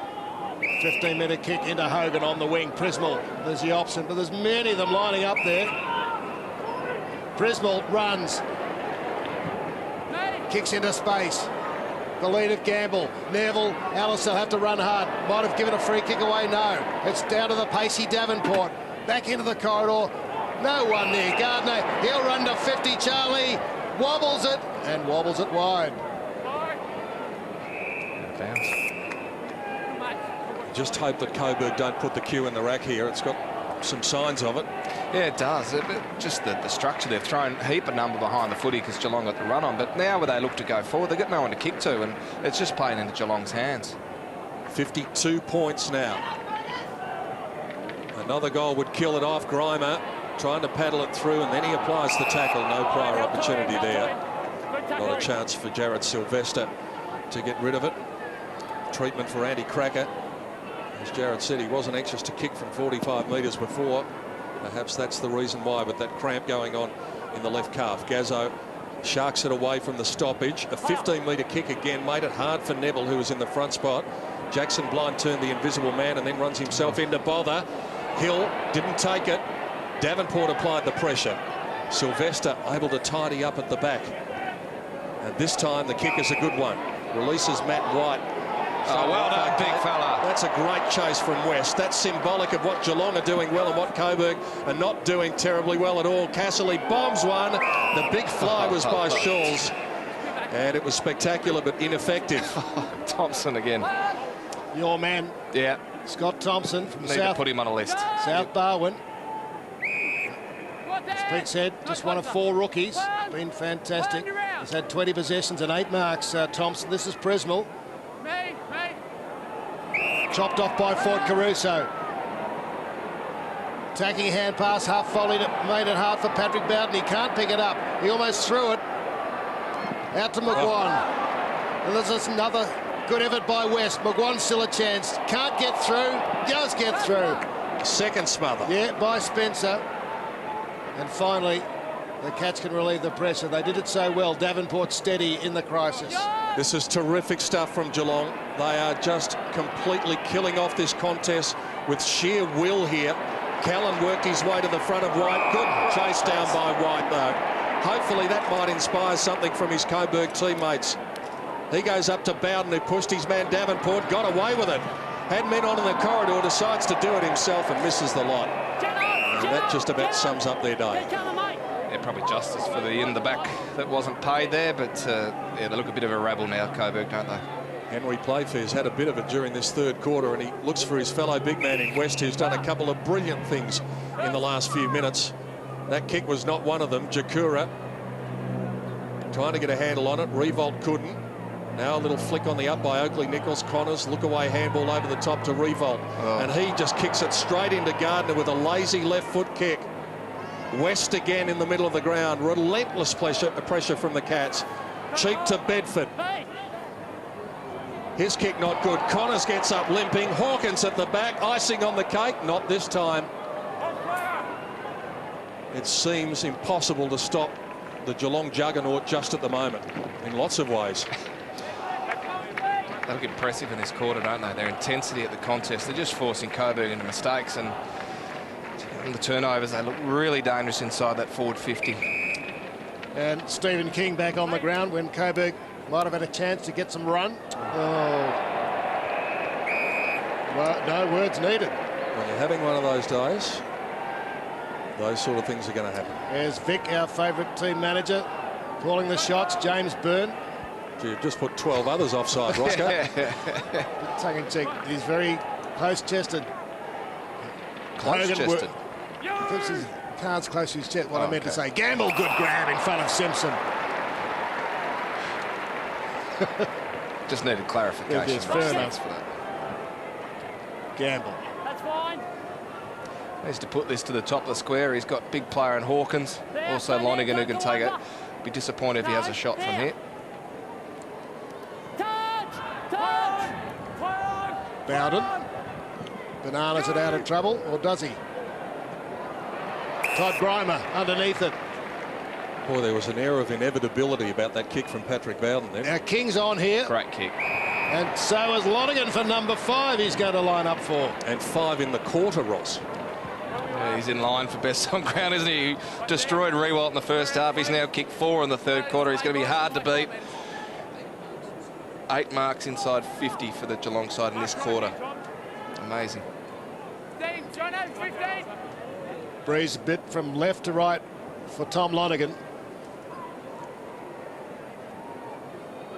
15-metre kick into Hogan on the wing. Prismal, there's the option, but there's many of them lining up there. Prismal runs. Kicks into space. The lead of Gamble. Neville, Alice will have to run hard. Might have given a free kick away. No. It's down to the pacey Davenport. Back into the corridor. No one there. Gardner, he'll run to 50. Charlie wobbles it and wobbles it wide. Just hope that Coburg don't put the cue in the rack here. It's got some signs of it. Yeah, it does. Just the structure. They've thrown a heap of number behind the footy because Geelong got the run on. But now where they look to go forward, they've got no one to kick to, and it's just playing into Geelong's hands. 52 points now. Another goal would kill it off. Grimer trying to paddle it through, and then he applies the tackle. No prior opportunity there. Not a chance for Jared Sylvester to get rid of it. Treatment for Andy Cracker. As Jared said, he wasn't anxious to kick from 45 metres before. Perhaps that's the reason why, but that cramp going on in the left calf. Gazzo sharks it away from the stoppage. A 15-metre kick again made it hard for Neville, who was in the front spot. Jackson Blind turned the invisible man and then runs himself into bother. Hill didn't take it. Davenport applied the pressure. Sylvester able to tidy up at the back. And this time the kick is a good one. Releases Matt White. Oh, well done, big fella. That's a great chase from West. That's symbolic of what Geelong are doing well and what Coburg are not doing terribly well at all. Casserly bombs one. The big fly was by Schulz. And it was spectacular but ineffective. Thompson again. Your man. Yeah. Scott Thompson from Need South. to put him on a list. South Barwon. As Pete said, just one of 4 rookies. Been fantastic. He's had 20 possessions and 8 marks. Thompson. This is Prismal. Chopped off by Fort Caruso. Attacking hand pass, half volleyed it, made it hard for Patrick Bowden. He can't pick it up. He almost threw it. Out to McGuan. And there's another good effort by West. McGuan's still a chance. Can't get through. Does get through. Second smother. Yeah, by Spencer. And finally, the Cats can relieve the pressure. They did it so well. Davenport steady in the crisis. This is terrific stuff from Geelong. They are just completely killing off this contest with sheer will here. Callan worked his way to the front of White. Good chase down by White, though. Hopefully that might inspire something from his Coburg teammates. He goes up to Bowden, who pushed his man Davenport, got away with it. Had men on in the corridor, decides to do it himself and misses the lot. And that just about sums up their day. Yeah, probably justice for the in the back that wasn't paid there, but yeah, they look a bit of a rabble now, Coburg, don't they? Henry Playfair's had a bit of it during this third quarter, and he looks for his fellow big man in West, who's done a couple of brilliant things in the last few minutes. That kick was not one of them. Jakura trying to get a handle on it. Revolt couldn't. Now a little flick on the up by Oakley Nichols. Connors, look away handball over the top to Revolt. Oh. And he just kicks it straight into Gardner with a lazy left foot kick. West again in the middle of the ground. Relentless pressure from the Cats. Cheap to Bedford. His kick not good. Connors gets up limping. Hawkins at the back. Icing on the cake. Not this time. It seems impossible to stop the Geelong juggernaut just at the moment in lots of ways. They look impressive in this quarter, don't they? Their intensity at the contest. They're just forcing Coburg into mistakes, and the turnovers, they look really dangerous inside that forward 50. And Stephen King back on the ground when Coburg might have had a chance to get some run. Oh. Well, no words needed. When you're having one of those days, those sort of things are going to happen. There's Vic, our favourite team manager, calling the shots. James Byrne. So you've just put 12 others offside, Roscoe. Tongue in cheek. He's very close-chested. Close-chested. He puts his cards close to his chest. What I meant to say. Gamble, good grab in front of Simpson. Just needed clarification. Yes, fair enough for that. Gamble. That's fine. Needs to put this to the top of the square. He's got big player in Hawkins. Also Lonergan who can take it. Be disappointed if he has a shot from here. Bowden. Bananas it out of trouble, or does he? Todd Grimer underneath it. Boy, there was an air of inevitability about that kick from Patrick Bowden then. Now King's on here. Great kick. And so is Lonergan for number 5 he's going to line up for. And 5 in the quarter, Ross. Yeah, he's in line for best on ground, isn't he? He destroyed Rewalt in the first half. He's now kicked 4 in the third quarter. He's going to be hard to beat. 8 marks inside 50 for the Geelong side in this quarter. Amazing. Breeze a bit from left to right for Tom Lonergan.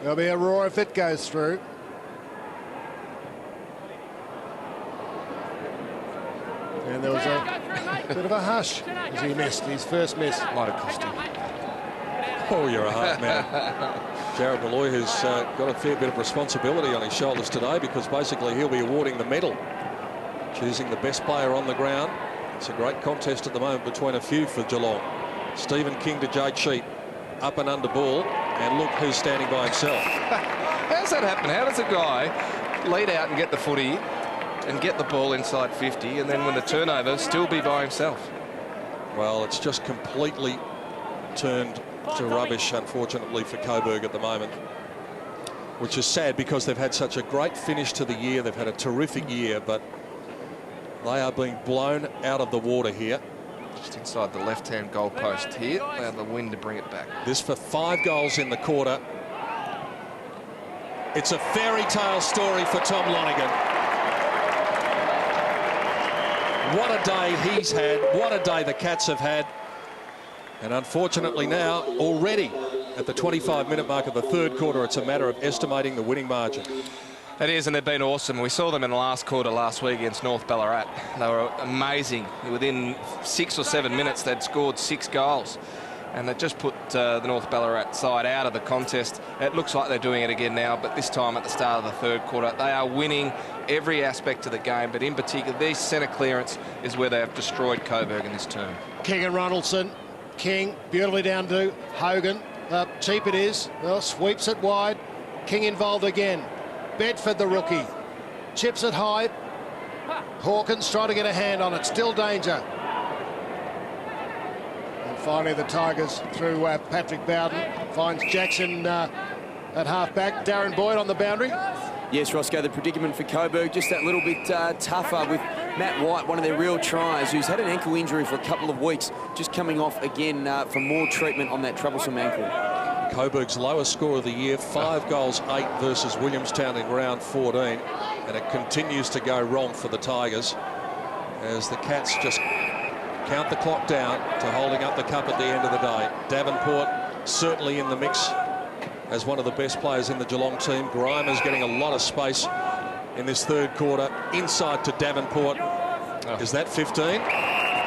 There'll be a roar if it goes through. And there was a bit of a hush as he missed his first miss. Might have cost him. Oh, you're a hard man. Jared Malloy, who's got a fair bit of responsibility on his shoulders today, because basically he'll be awarding the medal, choosing the best player on the ground. It's a great contest at the moment between a few for Geelong. Stephen King to Jade Sheep, up and under ball, and look who's standing by himself. How's that happen? How does a guy lead out and get the footy and get the ball inside 50, and then when the turnover, still be by himself? Well, it's just completely turned to rubbish, unfortunately, for Coburg at the moment, which is sad because they've had such a great finish to the year. They've had a terrific year, but they are being blown out of the water here. Just inside the left-hand goal post here. Allow the wind to bring it back. This for 5 goals in the quarter. It's a fairy tale story for Tom Lonergan. What a day he's had. What a day the Cats have had. And unfortunately now, already at the 25-minute mark of the third quarter, it's a matter of estimating the winning margin. It is, and they've been awesome. We saw them in the last quarter last week against North Ballarat. They were amazing. Within 6 or 7 minutes, they'd scored 6 goals. And they just put the North Ballarat side out of the contest. It looks like they're doing it again now, but this time at the start of the third quarter, they are winning every aspect of the game, but in particular, their centre clearance is where they have destroyed Coburg in this term. King and Ronaldson. King beautifully down to Hogan. Cheap it is. Well, sweeps it wide. King involved again. Bedford, the rookie. Chips it high. Hawkins trying to get a hand on it. Still danger. And finally the Tigers through Patrick Bowden. Finds Jackson at half-back. Darren Boyd on the boundary. Yes, Roscoe, the predicament for Coburg just that little bit tougher with Matt White, one of their real tries, who's had an ankle injury for a couple of weeks, just coming off again for more treatment on that troublesome ankle. Coburg's lowest score of the year, 5 goals, 8 versus Williamstown in round 14. And it continues to go wrong for the Tigers as the Cats just count the clock down to holding up the cup at the end of the day. Davenport certainly in the mix as one of the best players in the Geelong team. Grimer's getting a lot of space in this third quarter. Inside to Davenport. Is that 15?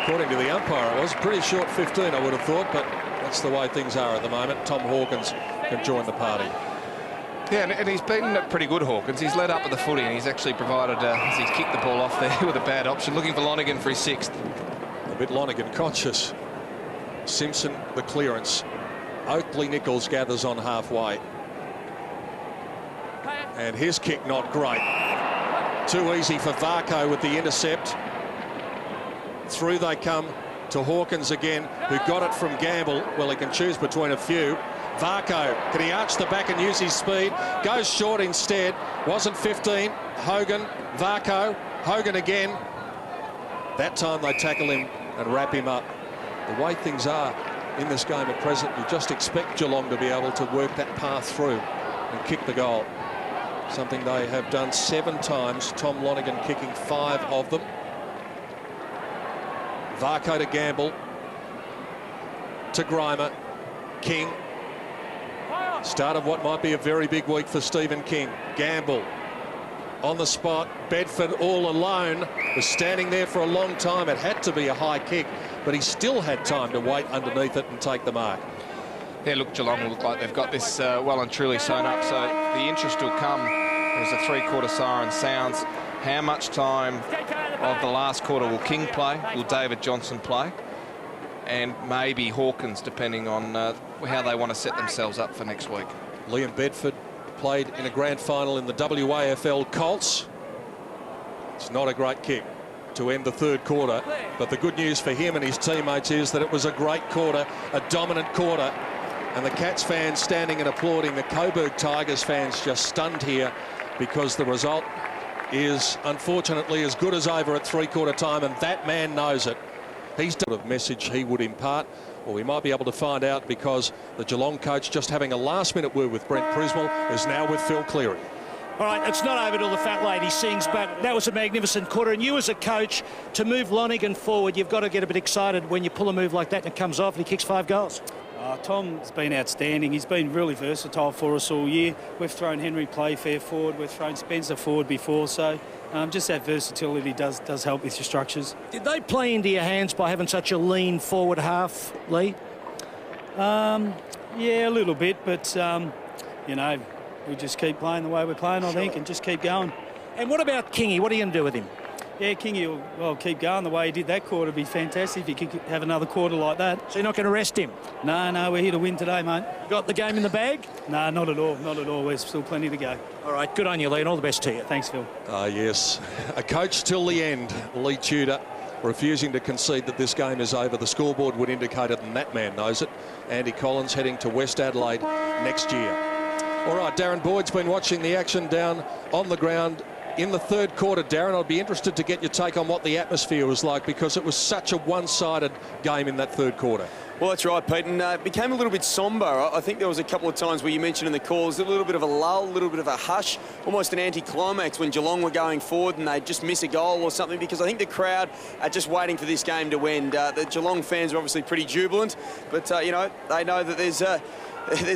According to the umpire, it was pretty short 15, I would have thought, but that's the way things are at the moment. Tom Hawkins can join the party. Yeah, and he's beaten it pretty good, Hawkins. He's led up with the footy, and he's actually provided, as he's kicked the ball off there with a bad option, looking for Lonergan for his 6th. A bit Lonergan conscious. Simpson the clearance. Oakley Nichols gathers on halfway. And his kick not great. Too easy for Varco with the intercept. Through they come to Hawkins again, who got it from Gamble. Well, he can choose between a few. Varco, can he arch the back and use his speed? Goes short instead. Wasn't 15. Hogan, Varco, Hogan again. That time they tackle him and wrap him up. The way things are in this game at present, you just expect Geelong to be able to work that path through and kick the goal. Something they have done 7 times. Tom Lonergan kicking 5 of them. Varco to Gamble. To Grimer. King. Start of what might be a very big week for Stephen King. Gamble on the spot. Bedford all alone. Was standing there for a long time. It had to be a high kick, but he still had time to wait underneath it and take the mark. Yeah, look, Geelong will look like they've got this well and truly sewn up, so the interest will come as the 3-quarter siren sounds. How much time of the last quarter will King play? Will David Johnson play? And maybe Hawkins, depending on how they want to set themselves up for next week. Liam Bedford played in a grand final in the WAFL Colts. It's not a great kick to end the third quarter, but the good news for him and his teammates is that it was a great quarter, a dominant quarter, and the Cats fans standing and applauding. The Coburg Tigers fans just stunned here because the result is unfortunately as good as over at 3-quarter time, and that man knows it. He's done a message he would impart, or we might be able to find out, because the Geelong coach, just having a last-minute word with Brent Prismal, is now with Phil Cleary. All right, it's not over till the fat lady sings, but that was a magnificent quarter. And you as a coach, to move Lonergan forward, you've got to get a bit excited when you pull a move like that and it comes off and he kicks 5 goals. Tom's been outstanding. He's been really versatile for us all year. We've thrown Henry Playfair forward. We've thrown Spencer forward before. So just that versatility does help with your structures. Did they play into your hands by having such a lean forward half, Lee? Yeah, a little bit. But, you know, we just keep playing the way we're playing, I think, and just keep going. And what about Kingy? What are you going to do with him? Yeah, Kingy will keep going the way he did that quarter. It'd be fantastic if he could have another quarter like that. So you're not going to rest him? No, we're here to win today, mate. Got the game in the bag? No, not at all. Not at all. There's still plenty to go. All right, good on you, Lee, and all the best to you. Thanks, Phil. Yes, a coach till the end. Lee Tudor refusing to concede that this game is over. The scoreboard would indicate it, and that man knows it. Andy Collins heading to West Adelaide next year. All right, Darren Boyd's been watching the action down on the ground in the third quarter. Darren, I'd be interested to get your take on what the atmosphere was like, because it was such a one-sided game in that third quarter. Well, that's right, Pete, and it became a little bit sombre. I think there was a couple of times where you mentioned in the calls a little bit of a lull, a little bit of a hush, almost an anti-climax when Geelong were going forward and they'd just miss a goal or something, because I think the crowd are just waiting for this game to end. The Geelong fans are obviously pretty jubilant, but, you know, they know that there's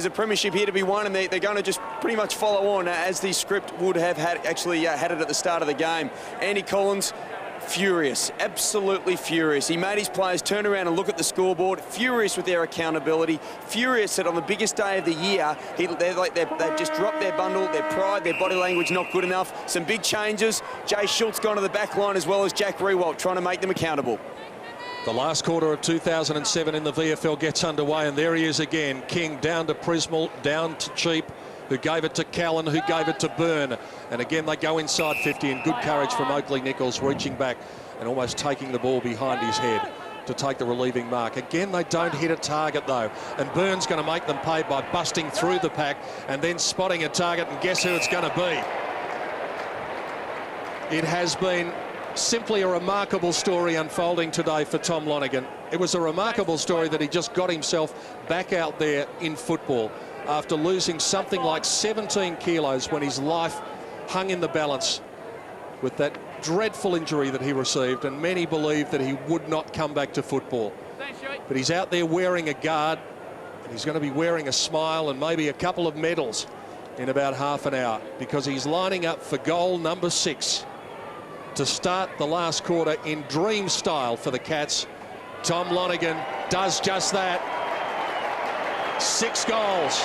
a premiership here to be won, and they're going to just pretty much follow on as the script would have had it at the start of the game. Andy Collins, furious, absolutely furious. He made his players turn around and look at the scoreboard, furious with their accountability, furious that on the biggest day of the year, they've just dropped their bundle, their pride, their body language not good enough. Some big changes. Jay Schultz gone to the back line, as well as Jack Rewalt, trying to make them accountable. The last quarter of 2007 in the VFL gets underway, and there he is again. King down to Prismal, down to Cheap, who gave it to Callan, who gave it to Byrne. And again, they go inside 50, and good courage from Oakley Nichols, reaching back and almost taking the ball behind his head to take the relieving mark. Again, they don't hit a target, though, and Byrne's going to make them pay by busting through the pack and then spotting a target, and guess who it's going to be? It has been simply a remarkable story unfolding today for Tom Lonergan. It was a remarkable story that he just got himself back out there in football. after losing something like 17 kilos when his life hung in the balance with that dreadful injury that he received, and many believed that he would not come back to football. But he's out there wearing a guard, and he's going to be wearing a smile and maybe a couple of medals in about half an hour, because he's lining up for goal number 6 to start the last quarter in dream style for the Cats. Tom Lonergan does just that. 6 goals.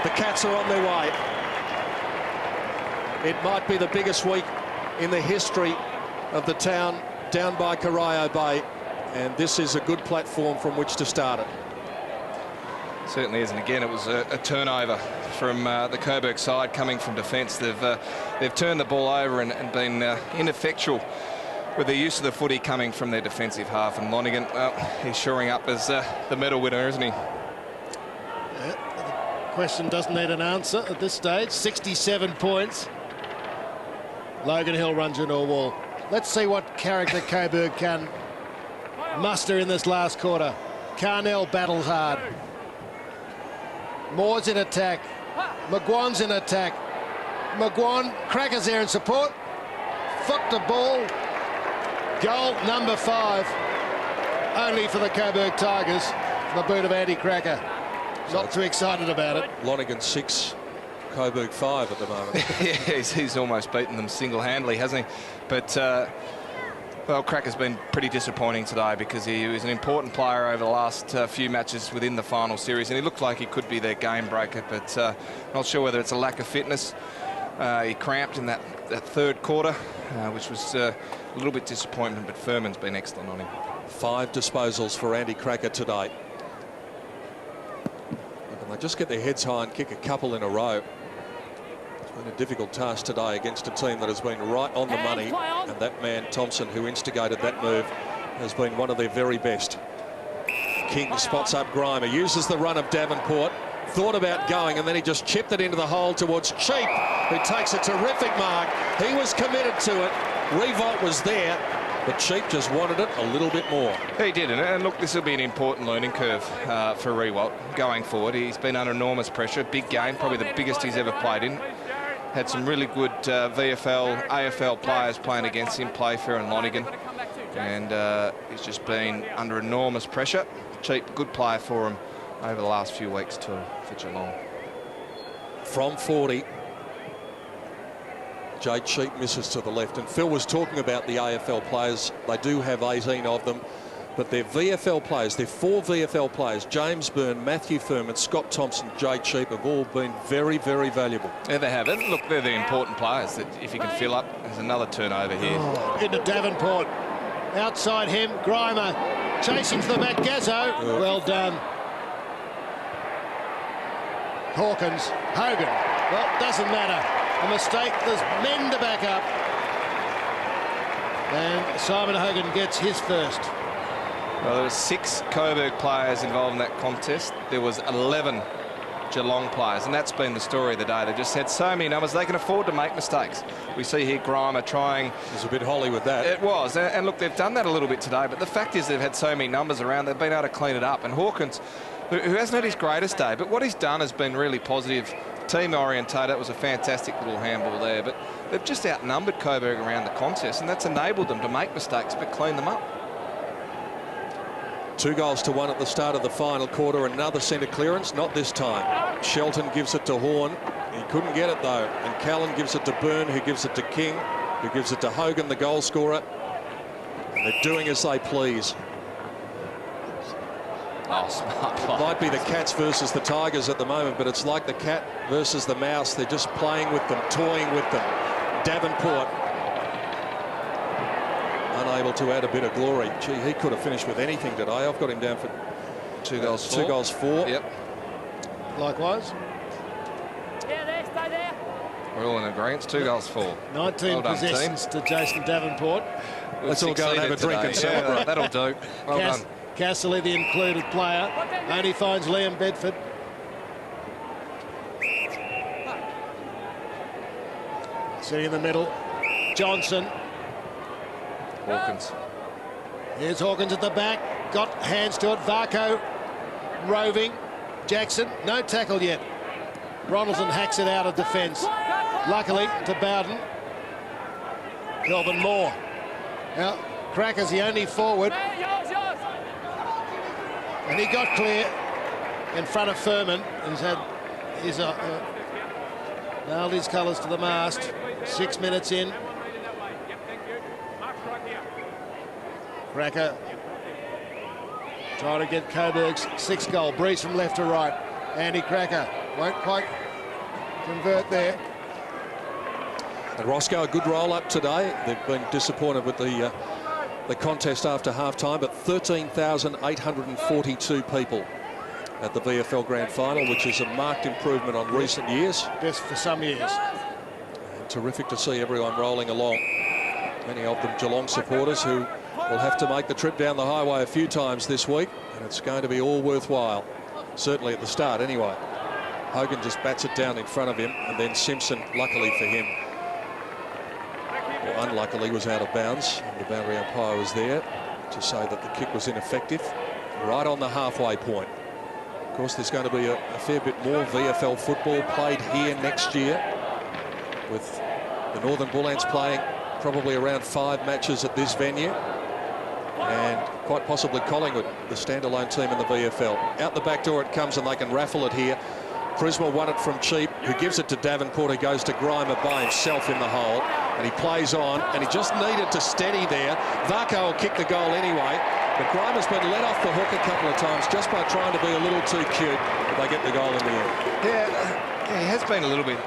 The Cats are on their way. It might be the biggest week in the history of the town down by Corio Bay, and this is a good platform from which to start it. Certainly is, and again, it was a turnover from the Coburg side coming from defence. They've turned the ball over and been ineffectual with the use of the footy coming from their defensive half. And Lonergan, well, he's shoring up as the medal winner, isn't he? Yeah, the question doesn't need an answer at this stage. 67 points. Logan Hill runs into a wall. Let's see what character Coburg can muster in this last quarter. Carnell battles hard. Moore's in attack. McGuan's in attack. McGuan, Cracker's there in support. Foot the ball. Goal number 5. Only for the Coburg Tigers. The boot of Andy Cracker. Not too excited about it. Lonergan 6, Coburg 5 at the moment. Yeah, he's almost beaten them single-handedly, hasn't he? But, well, Cracker's been pretty disappointing today, because he was an important player over the last few matches within the final series, and he looked like he could be their game breaker, but not sure whether it's a lack of fitness. He cramped in that third quarter, which was a little bit disappointment, but Furman's been excellent on him. 5 disposals for Andy Cracker today. And they just get their heads high and kick a couple in a row. It's been a difficult task today against a team that has been right on the money, and that man Thompson, who instigated that move, has been one of their very best. King spots up Grimer, uses the run of Davenport, thought about going, and then he just chipped it into the hole towards Cheap, who takes a terrific mark. He was committed to it. Revolt was there, but Cheap just wanted it a little bit more. He did, and look, this will be an important learning curve for Revolt going forward. He's been under enormous pressure. Big game, probably the biggest he's ever played in. Had some really good VFL, AFL players playing against him, Playfair and Lonergan, and he's just been under enormous pressure. Cheap, good player for him over the last few weeks too for Geelong. From 40, Jay Cheap misses to the left, and Phil was talking about the AFL players. They do have 18 of them, but they're VFL players. They're 4 VFL players. James Byrne, Matthew Furman, Scott Thompson, Jay Cheap have all been very, very valuable. Yeah, they have. And look, they're the important players that if you can fill up. There's another turnover here. Into Davenport. Outside him, Grimer chasing to the back. Gazzo. Well done. Hawkins, Hogan. Well, doesn't matter. A mistake. There's men to back up. And Simon Hogan gets his first. Well, there were 6 Coburg players involved in that contest. There was 11 Geelong players, and that's been the story of the day. They've just had so many numbers, they can afford to make mistakes. We see here Grimer trying. It was a bit holly with that. It was, and look, they've done that a little bit today, but the fact is they've had so many numbers around, they've been able to clean it up. And Hawkins, who hasn't had his greatest day, but what he's done has been really positive. Team orientated. It was a fantastic little handball there, but they've just outnumbered Coburg around the contest, and that's enabled them to make mistakes but clean them up. 2 goals to 1 at the start of the final quarter. Another centre clearance, not this time. Shelton gives it to Horn. He couldn't get it though, and Callan gives it to Byrne, who gives it to King, who gives it to Hogan, the goal scorer. And they're doing as they please. Oh, smart play. It might be the Cats versus the Tigers at the moment, but it's like the cat versus the mouse. They're just playing with them, toying with them. Davenport unable to add a bit of glory. Gee, he could have finished with anything today. I've got him down for 2 goals, 2 goals, 4. Yep. Likewise. Yeah, there, stay there. We're all in agreement. 2 goals, 4. 19 Well done, possessions to Jason Davenport. Let's all go and have a drink and celebrate. Yeah, that'll do. Well done. Castley, the included player, only finds Liam Bedford. Sitting in the middle, Johnson. Hawkins. Here's Hawkins at the back, got hands to it. Varco roving, Jackson, no tackle yet. Ronaldson hacks it out of defence. Luckily to Bowden. Kelvin Moore. Now, Cracker's the only forward. And he got clear in front of Furman. He's nailed his colours to the mast. 6 minutes in. Cracker trying to get Coburg's 6th goal. Breeze from left to right. Andy Cracker won't quite convert there. And Roscoe, a good roll-up today. They've been disappointed with the contest after half-time, but 13,842 people at the VFL Grand Final, which is a marked improvement on recent years. Best for some years. And terrific to see everyone rolling along. Many of them Geelong supporters who will have to make the trip down the highway a few times this week, and it's going to be all worthwhile, certainly at the start anyway. Hogan just bats it down in front of him, and then Simpson, luckily for him, or unluckily, was out of bounds. And the boundary umpire was there to say that the kick was ineffective, right on the halfway point. Of course, there's going to be a fair bit more VFL football played here next year, with the Northern Bull Ants playing probably around 5 matches at this venue, and quite possibly Collingwood, the standalone team in the VFL. Out the back door it comes, and they can raffle it here. Prismal won it from Cheap, who gives it to Davenport, who goes to Grimer by himself in the hole, and he plays on, and he just needed to steady there. Varco will kick the goal anyway, but Grimer's been let off the hook a couple of times just by trying to be a little too cute, but they get the goal in the end. Yeah, he has been a little bit.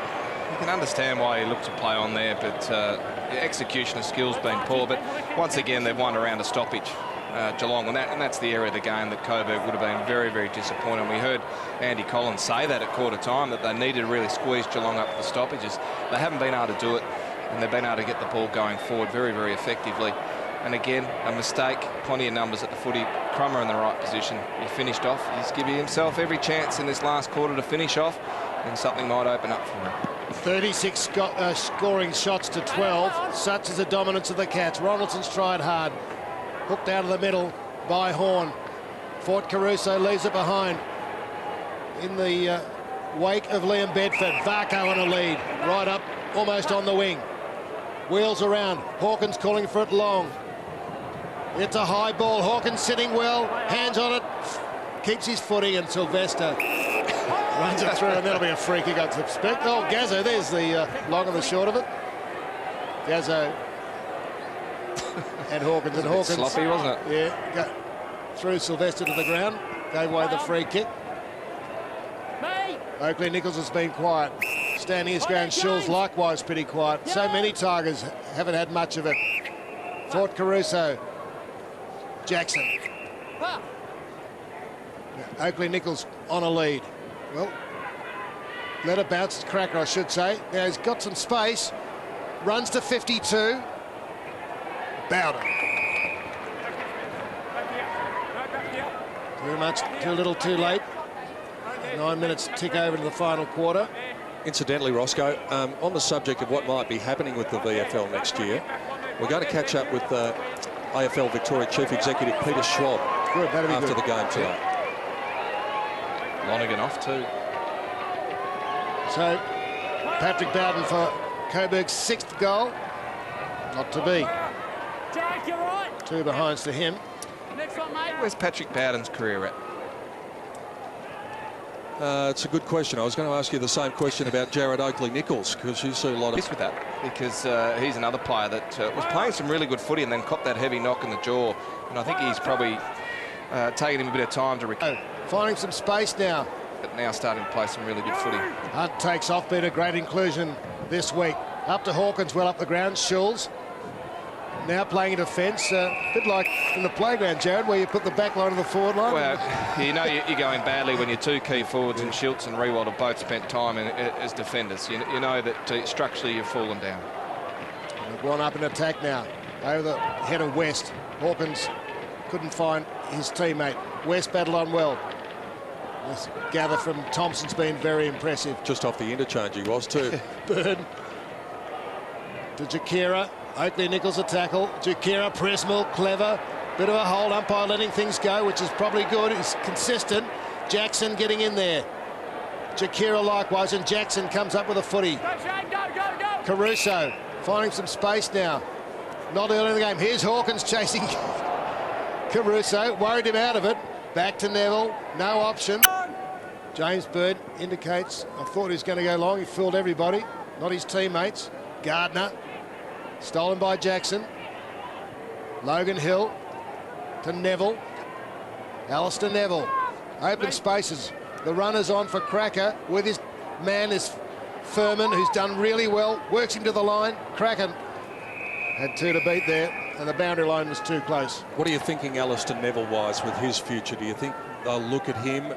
You can understand why he looked to play on there, but the execution of skills been poor. But once again, they've won around a stoppage, Geelong, and that's the area of the game that Coburg would have been very, very disappointed. We heard Andy Collins say that at quarter time, that they needed to really squeeze Geelong up the stoppages. They haven't been able to do it, and they've been able to get the ball going forward very, very effectively. And again, a mistake, plenty of numbers at the footy. Crummer in the right position. He finished off. He's giving himself every chance in this last quarter to finish off, and something might open up for him. 36 scoring shots to 12. Such is the dominance of the Cats. Ronaldson's tried hard. Hooked out of the middle by Horn. Fort Caruso leaves it behind. In the wake of Liam Bedford. Varco on a lead. Right up, almost on the wing. Wheels around. Hawkins calling for it long. It's a high ball. Hawkins sitting well. Hands on it. Keeps his footing, and Sylvester runs it through, and that'll be a free kick, I suspect. Oh, Gazzo, there's the long and the short of it. Gazzo and Hawkins. And Hawkins, sloppy, wasn't it? Yeah, got through Sylvester to the ground, gave away the free kick. Oakley Nichols has been quiet. Standing his ground. Schulz likewise pretty quiet. So many Tigers haven't had much of it. Fort Caruso. Jackson. Oakley Nichols on a lead. Well, let it bounce to Cracker, I should say. Now he's got some space. Runs to 52. Bowden. Too much, too little, too late. 9 minutes tick over to the final quarter. Incidentally, Roscoe, on the subject of what might be happening with the VFL next year, we're going to catch up with AFL Victoria Chief Executive Peter Schwab after the game tonight. Lonergan off too. So, Patrick Bowden for Coburg's 6th goal. Not to be. Jack, you're right. 2 behinds to him. Next one, mate. Where's Patrick Bowden's career at? It's a good question. I was going to ask you the same question about Jared Oakley-Nichols, because you see a lot of... With that, because he's another player that was playing some really good footy and then copped that heavy knock in the jaw, and I think he's probably taken him a bit of time to recover. Finding some space now. But now starting to play some really good footy. Hunt takes off, been a great inclusion this week. Up to Hawkins, well up the ground. Schulz now playing in defence, a bit like in the playground, Jared, where you put the back line of the forward line. Well, you know you're going badly when your 2 key forwards and Schultz and Rewald have both spent time as defenders. You know that structurally you've fallen down. They've gone up in attack now. Over the head of West. Hawkins couldn't find his teammate. West battled on well. This gather from Thompson's been very impressive. Just off the interchange he was too. Bird to Jakira. Oakley Nichols a tackle. Jakira, Presmill, clever. Bit of a hold. Umpire letting things go, which is probably good. He's consistent. Jackson getting in there. Jakira likewise, and Jackson comes up with a footy. Caruso finding some space now. Not early in the game. Here's Hawkins chasing Caruso, worried him out of it. Back to Neville, no option. James Bird indicates, I thought he was going to go long. He fooled everybody, not his teammates. Gardner, stolen by Jackson. Logan Hill to Neville. Alistair Neville, open spaces. The runner's on for Cracker with his man is Furman, who's done really well, works him to the line. Cracker had 2 to beat there, and the boundary line was too close. What are you thinking Alistair Neville-wise with his future? Do you think they'll look at him?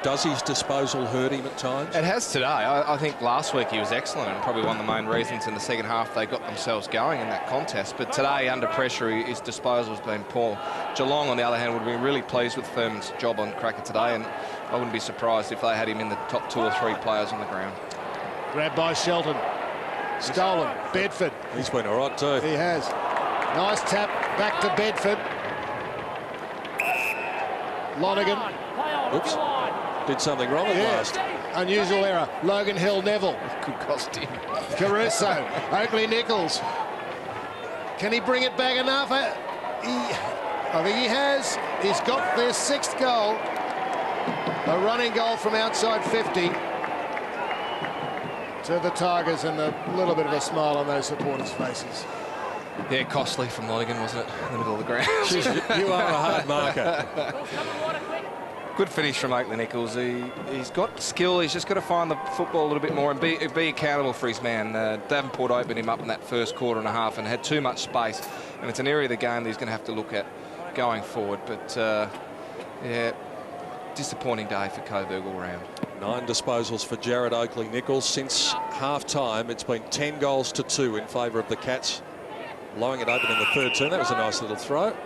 Does his disposal hurt him at times? It has today. I think last week he was excellent and probably one of the main reasons in the second half they got themselves going in that contest. But today, under pressure, his disposal has been poor. Geelong, on the other hand, would be really pleased with Furman's job on Cracker today, and I wouldn't be surprised if they had him in the top 2 or 3 players on the ground. Grabbed by Shelton. Stolen. Bedford. He's been all right too. He has. Nice tap back to Bedford. Lonergan. Oops. Did something wrong at last. Unusual error. Logan Hill, Neville. Could cost him. Caruso. Oakley Nichols. Can he bring it back enough? I think he has. He's got their 6th goal. A running goal from outside 50 to the Tigers, and a little bit of a smile on those supporters' faces. Yeah, costly from Lonergan, wasn't it? In the middle of the ground. You are a hard marker. Good finish from Oakley Nichols. He's got skill. He's just got to find the football a little bit more and be accountable for his man. Davenport opened him up in that first quarter and a half and had too much space. And it's an area of the game that he's going to have to look at going forward. But, yeah, disappointing day for Coburg all round. 9 disposals for Jared Oakley-Nichols. Since half-time, it's been 10 goals to 2 in favour of the Cats. Blowing it open in the 3rd turn. That was a nice little throw.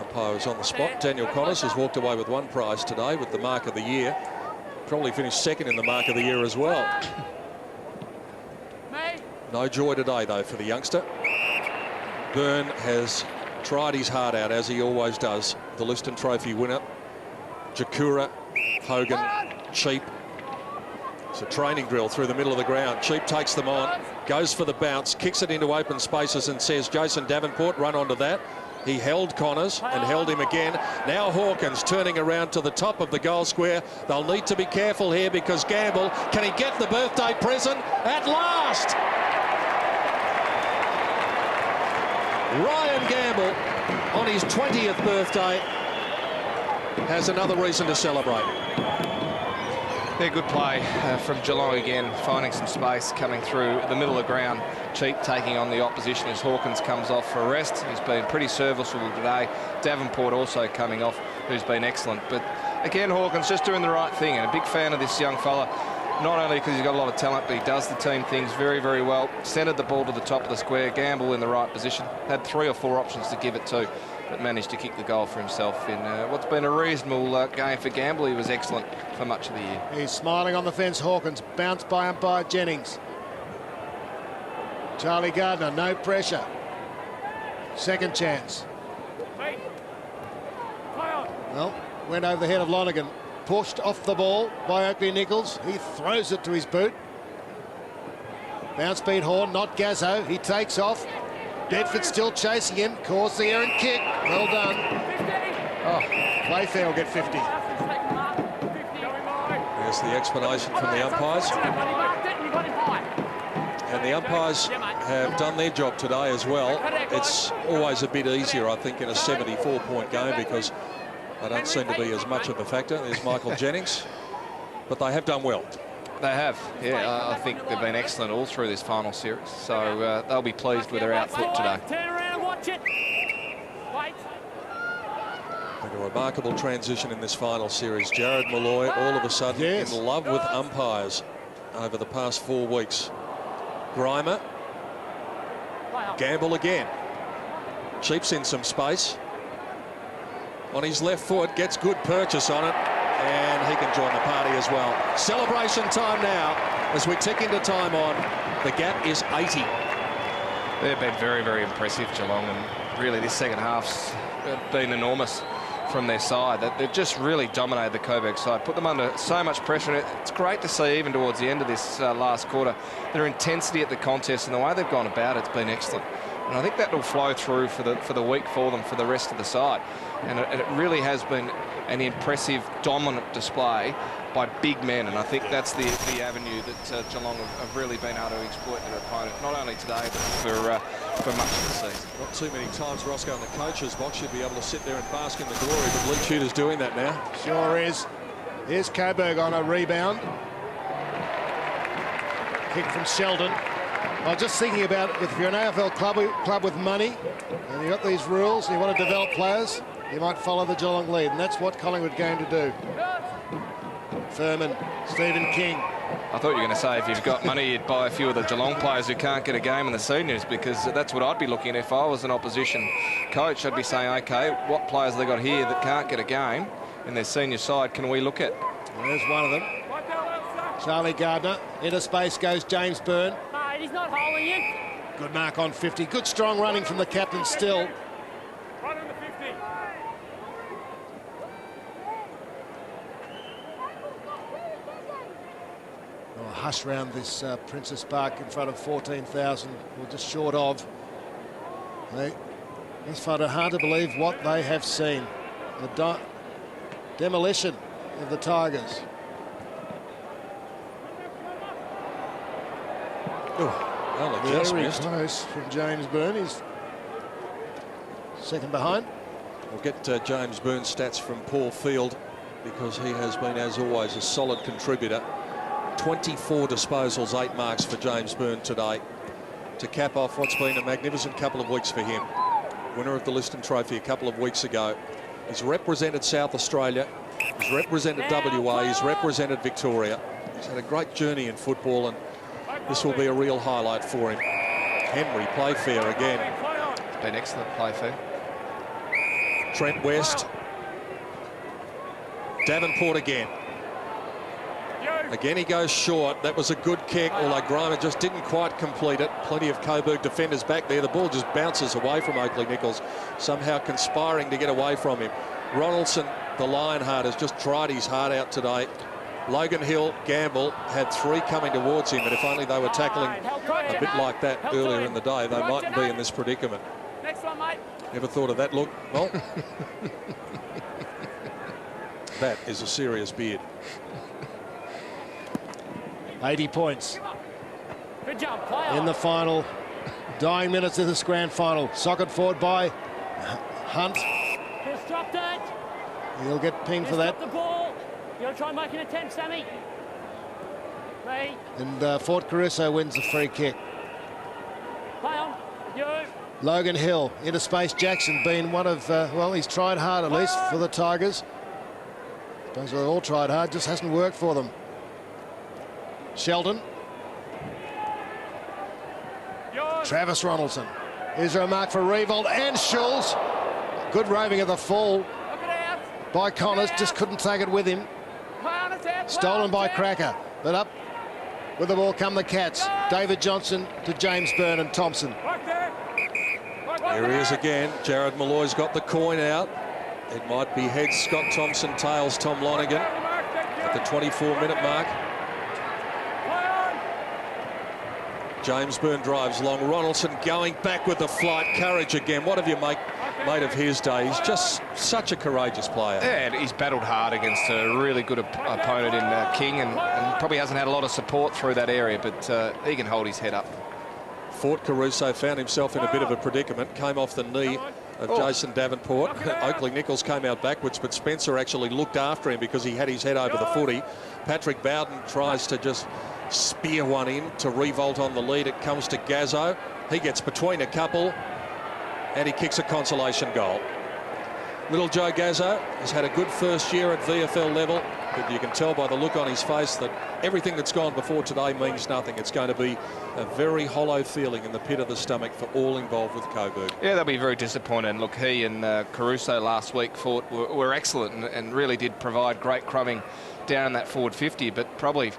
Umpire was on the spot. Daniel Connors has walked away with 1 prize today with the mark of the year. Probably finished 2nd in the mark of the year as well. No joy today, though, for the youngster. Byrne has tried his heart out, as he always does. The Liston Trophy winner. Jakura, Hogan, Cheap. It's a training drill through the middle of the ground. Cheap takes them on, goes for the bounce, kicks it into open spaces and says, Jason Davenport, run onto that. He held Connors and held him again. Now Hawkins turning around to the top of the goal square. They'll need to be careful here because Gamble, can he get the birthday present? At last! Ryan Gamble, on his 20th birthday, has another reason to celebrate. Yeah, good play from Geelong again, finding some space coming through the middle of the ground. Cheap taking on the opposition as Hawkins comes off for a rest. He's been pretty serviceable today. Davenport also coming off, who's been excellent. But again, Hawkins just doing the right thing, and a big fan of this young fella. Not only because he's got a lot of talent, but he does the team things very, very well. Centred the ball to the top of the square. Gamble in the right position. Had 3 or 4 options to give it to, but managed to kick the goal for himself in what's been a reasonable game for Gamble. He was excellent for much of the year. He's smiling on the fence. Hawkins bounced by umpire Jennings. Charlie Gardner, no pressure. Second chance. Well, went over the head of Lonergan. Pushed off the ball by Oakley Nichols. He throws it to his boot. Bounce beat Horn, not Gazzo. He takes off. Bedford still chasing him. Caused the errant kick. Well done. Oh, Playfair will get 50. There's the explanation from the umpires. And the umpires have done their job today as well. It's always a bit easier, I think, in a 74-point game because they don't seem to be as much of a factor. There's Michael Jennings. But they have done well. They have, yeah. I think they've been excellent all through this final series. So they'll be pleased with their output today. Turn around and watch it. Wait. A remarkable transition in this final series. Jared Malloy all of a sudden in love with umpires over the past 4 weeks. Grimer. Gamble again. Cheap's in some space. On his left foot, gets good purchase on it, and he can join the party as well. Celebration time now as we tick into time on. The gap is 80. They've been very, very impressive, Geelong, and really this second half's been enormous. from their side. That they've just really dominated the Coburg side, put them under so much pressure. It's great to see, even towards the end of this last quarter, their intensity at the contest and the way they've gone about it's been excellent. And I think that will flow through for the week for them, for the rest of the side. And it really has been an impressive, dominant display by big men, and I think that's the avenue that Geelong have really been able to exploit their opponent, not only today but for much of the season. Not too many times Roscoe in the coach's box should be able to sit there and bask in the glory, but Lee Tudor's doing that now. Sure is. Here's Coburg on a rebound. Kick from Sheldon. I was just thinking about it, if you're an AFL club with money and you've got these rules and you want to develop players, you might follow the Geelong lead, and that's what Collingwood are going to do. Thurman, Stephen King. I thought you were going to say if you've got money you'd buy a few of the Geelong players who can't get a game in the seniors, because that's what I'd be looking at if I was an opposition coach. I'd be saying, OK, what players have they got here that can't get a game in their senior side can we look at? There's one of them. Charlie Gardner. Into space goes James Byrne. Mate, he's not holding you. Good mark on 50. Good strong running from the captain still. Right on the 50. Oh, hush round this Princess Park in front of 14,000. We're just short of. It's hard to believe what they have seen. The demolition of the Tigers. Oh, just very missed. close from James Byrne. He's second behind. We'll get James Byrne's stats from Paul Field, because he has been, as always, a solid contributor. 24 disposals, 8 marks for James Byrne today, to cap off what's been a magnificent couple of weeks for him. Winner of the Liston Trophy a couple of weeks ago. He's represented South Australia, he's represented WA, he's represented Victoria. He's had a great journey in football, and this will be a real highlight for him. Henry Playfair again. It's been excellent, Playfair. Trent West. Davenport again. Again, he goes short. That was a good kick, although Grimer just didn't quite complete it. Plenty of Coburg defenders back there. The ball just bounces away from Oakley Nichols, somehow conspiring to get away from him. Ronaldson, the Lionheart, has just tried his heart out today. Logan Hill, Gamble had 3 coming towards him, and if only they were tackling a bit like that earlier in the day, they mightn't be in this predicament. Next one, mate. Never thought of that look. Well, that is a serious beard. 80 points Good job, player. in the final dying minutes of this grand final. Socket forward by Hunt. Just dropped it. He'll get pinged for Just that. dropped the ball. You got to try and make an attempt, Sammy. Me. And Fort Caruso wins the free kick. Play on. You. Logan Hill into space. Jackson being one of, well, he's tried hard at least for the Tigers. Suppose they all tried hard, just hasn't worked for them. Sheldon. Travis Ronaldson. Is there a mark for Revolt and Schulz? Good roving of the fall by Connors, just couldn't take it with him. Stolen by Cracker, but up with the ball come the Cats. David Johnson to James Byrne and Thompson. There he is again. Jared Malloy's got the coin out. It might be heads Scott Thompson, tails Tom Lonergan at the 24-minute mark. James Byrne drives long. Ronaldson going back with the flight. Courage again. What have you made of his day? He's just such a courageous player. Yeah, and he's battled hard against a really good opponent in King, and probably hasn't had a lot of support through that area, but he can hold his head up. Fort Caruso found himself in a bit of a predicament. Came off the knee of Jason Davenport. Oakley Nichols came out backwards, but Spencer actually looked after him because he had his head over the footy. Patrick Bowden tries to just spear one in to Revolt on the lead. It comes to Gazzo. He gets between a couple and he kicks a consolation goal. Little Joe Gazzo has had a good first year at VFL level. but you can tell by the look on his face that everything that's gone before today means nothing. It's going to be a very hollow feeling in the pit of the stomach for all involved with Coburg. Yeah, they'll be very disappointed. And look, he and Caruso last week were excellent and really did provide great crumbing down in that forward 50, but probably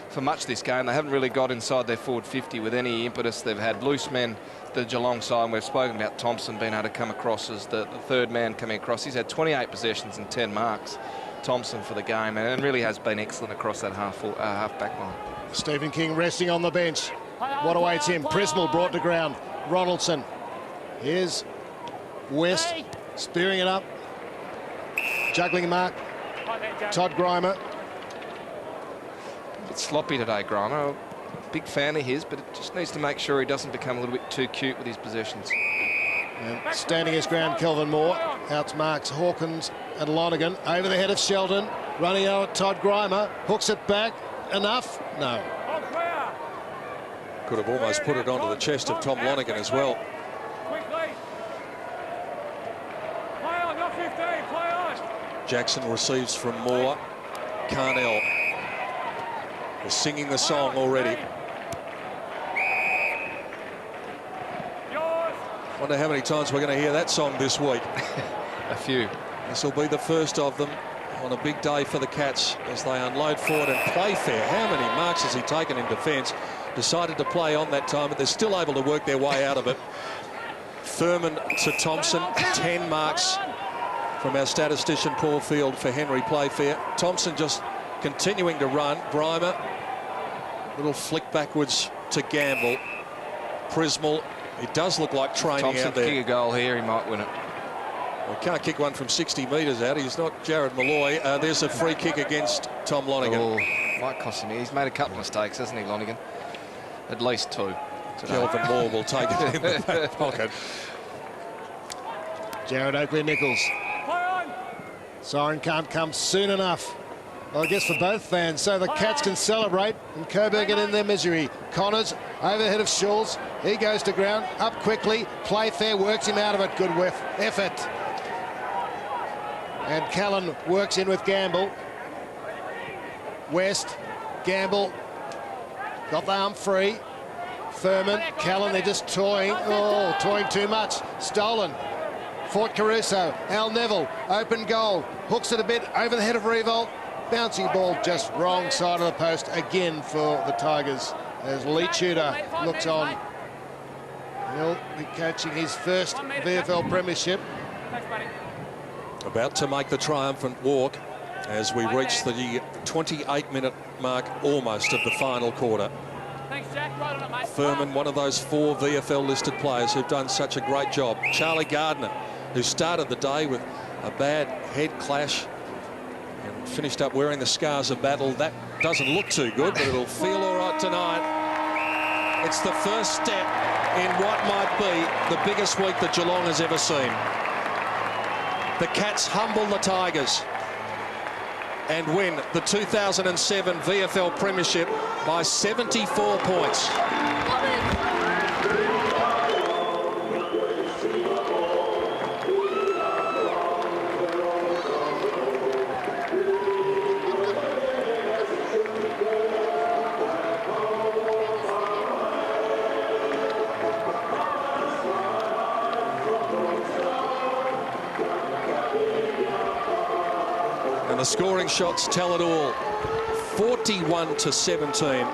for much of this game they haven't really got inside their forward 50 with any impetus. They've had loose men, the Geelong side, and we've spoken about Thompson being able to come across as the third man coming across. He's had 28 possessions and 10 marks, Thompson, for the game, and really has been excellent across that half back line. Stephen King resting on the bench. What awaits him? Prismal brought to ground. Ronaldson. Here's West spearing it up. Juggling mark. Todd Grimer. A bit sloppy today, Grimer. Big fan of his, but it just needs to make sure he doesn't become a little bit too cute with his possessions. And standing his ground, Kelvin Moore outsmarks Hawkins and Lonergan. Over the head of Shelton. Running out, Todd Grimer. Hooks it back. Enough? No. Could have almost put it onto the chest of Tom Lonergan as well. Jackson receives from Moore. Carnell is singing the song already. Wonder how many times we're going to hear that song this week. A few. This will be the first of them on a big day for the Cats as they unload forward and play fair. How many marks has he taken in defence? Decided to play on that time, but they're still able to work their way out of it. Thurman to Thompson, 10 marks from our statistician Paul Field for Henry Playfair. Thompson just continuing to run. Grimer, little flick backwards to Gamble. Prismal, it does look like training Thompson out there. Kick a goal here, he might win it. Well, can't kick one from 60 metres out. He's not Jared Malloy. There's a free kick against Tom Lonergan. Oh, might cost him. He's made a couple of mistakes, hasn't he, Lonergan? At least two today. Kelvin Moore will take it in the back pocket. Jared Oakley-Nichols. Siren can't come soon enough. Well, I guess for both fans, so the Cats can celebrate and Coburg get in their misery. Connors over the head of Schulz. He goes to ground, up quickly. Playfair works him out of it. Good effort. And Callan works in with Gamble. West, Gamble, got the arm free. Thurman, Callan, they're just toying. Oh, toying too much. Stolen. Fort Caruso, Al Neville, open goal. Hooks it a bit over the head of Revolt. Bouncing ball just wrong side of the post again for the Tigers as Lee Tudor looks on. He'll be coaching his first VFL premiership. About to make the triumphant walk as we reach the 28-minute mark almost of the final quarter. Thurman, one of those 4 VFL listed players who've done such a great job. Charlie Gardner, who started the day with a bad head clash and finished up wearing the scars of battle. That doesn't look too good, but it'll feel all right tonight. It's the first step in what might be the biggest week that Geelong has ever seen. The Cats humble the Tigers and win the 2007 VFL Premiership by 74 points. The scoring shots tell it all. 41-17.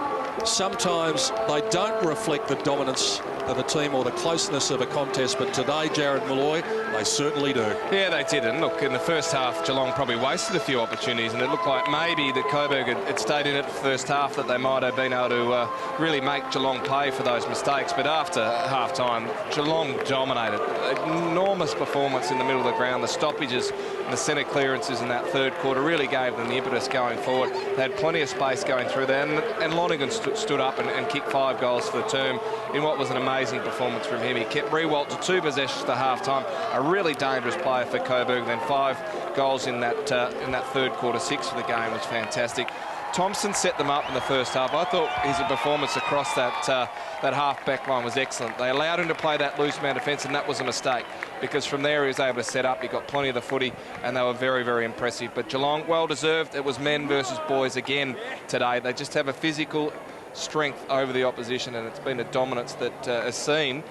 Sometimes they don't reflect the dominance of a team or the closeness of a contest, but today, Jared Malloy, they certainly do. Yeah, they did. And look, in the first half, Geelong probably wasted a few opportunities, and it looked like maybe that Coburg had stayed in it for the first half, that they might have been able to really make Geelong pay for those mistakes. But after half-time, Geelong dominated. Enormous performance in the middle of the ground. The stoppages and the centre clearances in that third quarter really gave them the impetus going forward. They had plenty of space going through there, and Lonergan stood up and kicked 5 goals for the term in what was an amazing performance from him. He kept Riewoldt to 2 possessions to half-time. A really dangerous player for Coburg. Then 5 goals in that third quarter. 6 for the game was fantastic. Thompson set them up in the first half. I thought his performance across that half-back line was excellent. They allowed him to play that loose man defence, and that was a mistake, because from there he was able to set up. He got plenty of the footy, and they were very, very impressive. But Geelong, well-deserved. It was men versus boys again today. They just have a physical strength over the opposition, and it's been a dominance that has seen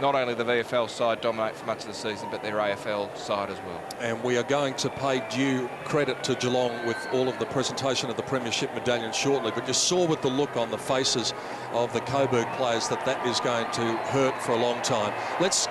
not only the VFL side dominate for much of the season, but their AFL side as well. And we are going to pay due credit to Geelong with all of the presentation of the premiership medallion shortly, but you saw with the look on the faces of the Coburg players that is going to hurt for a long time. Let's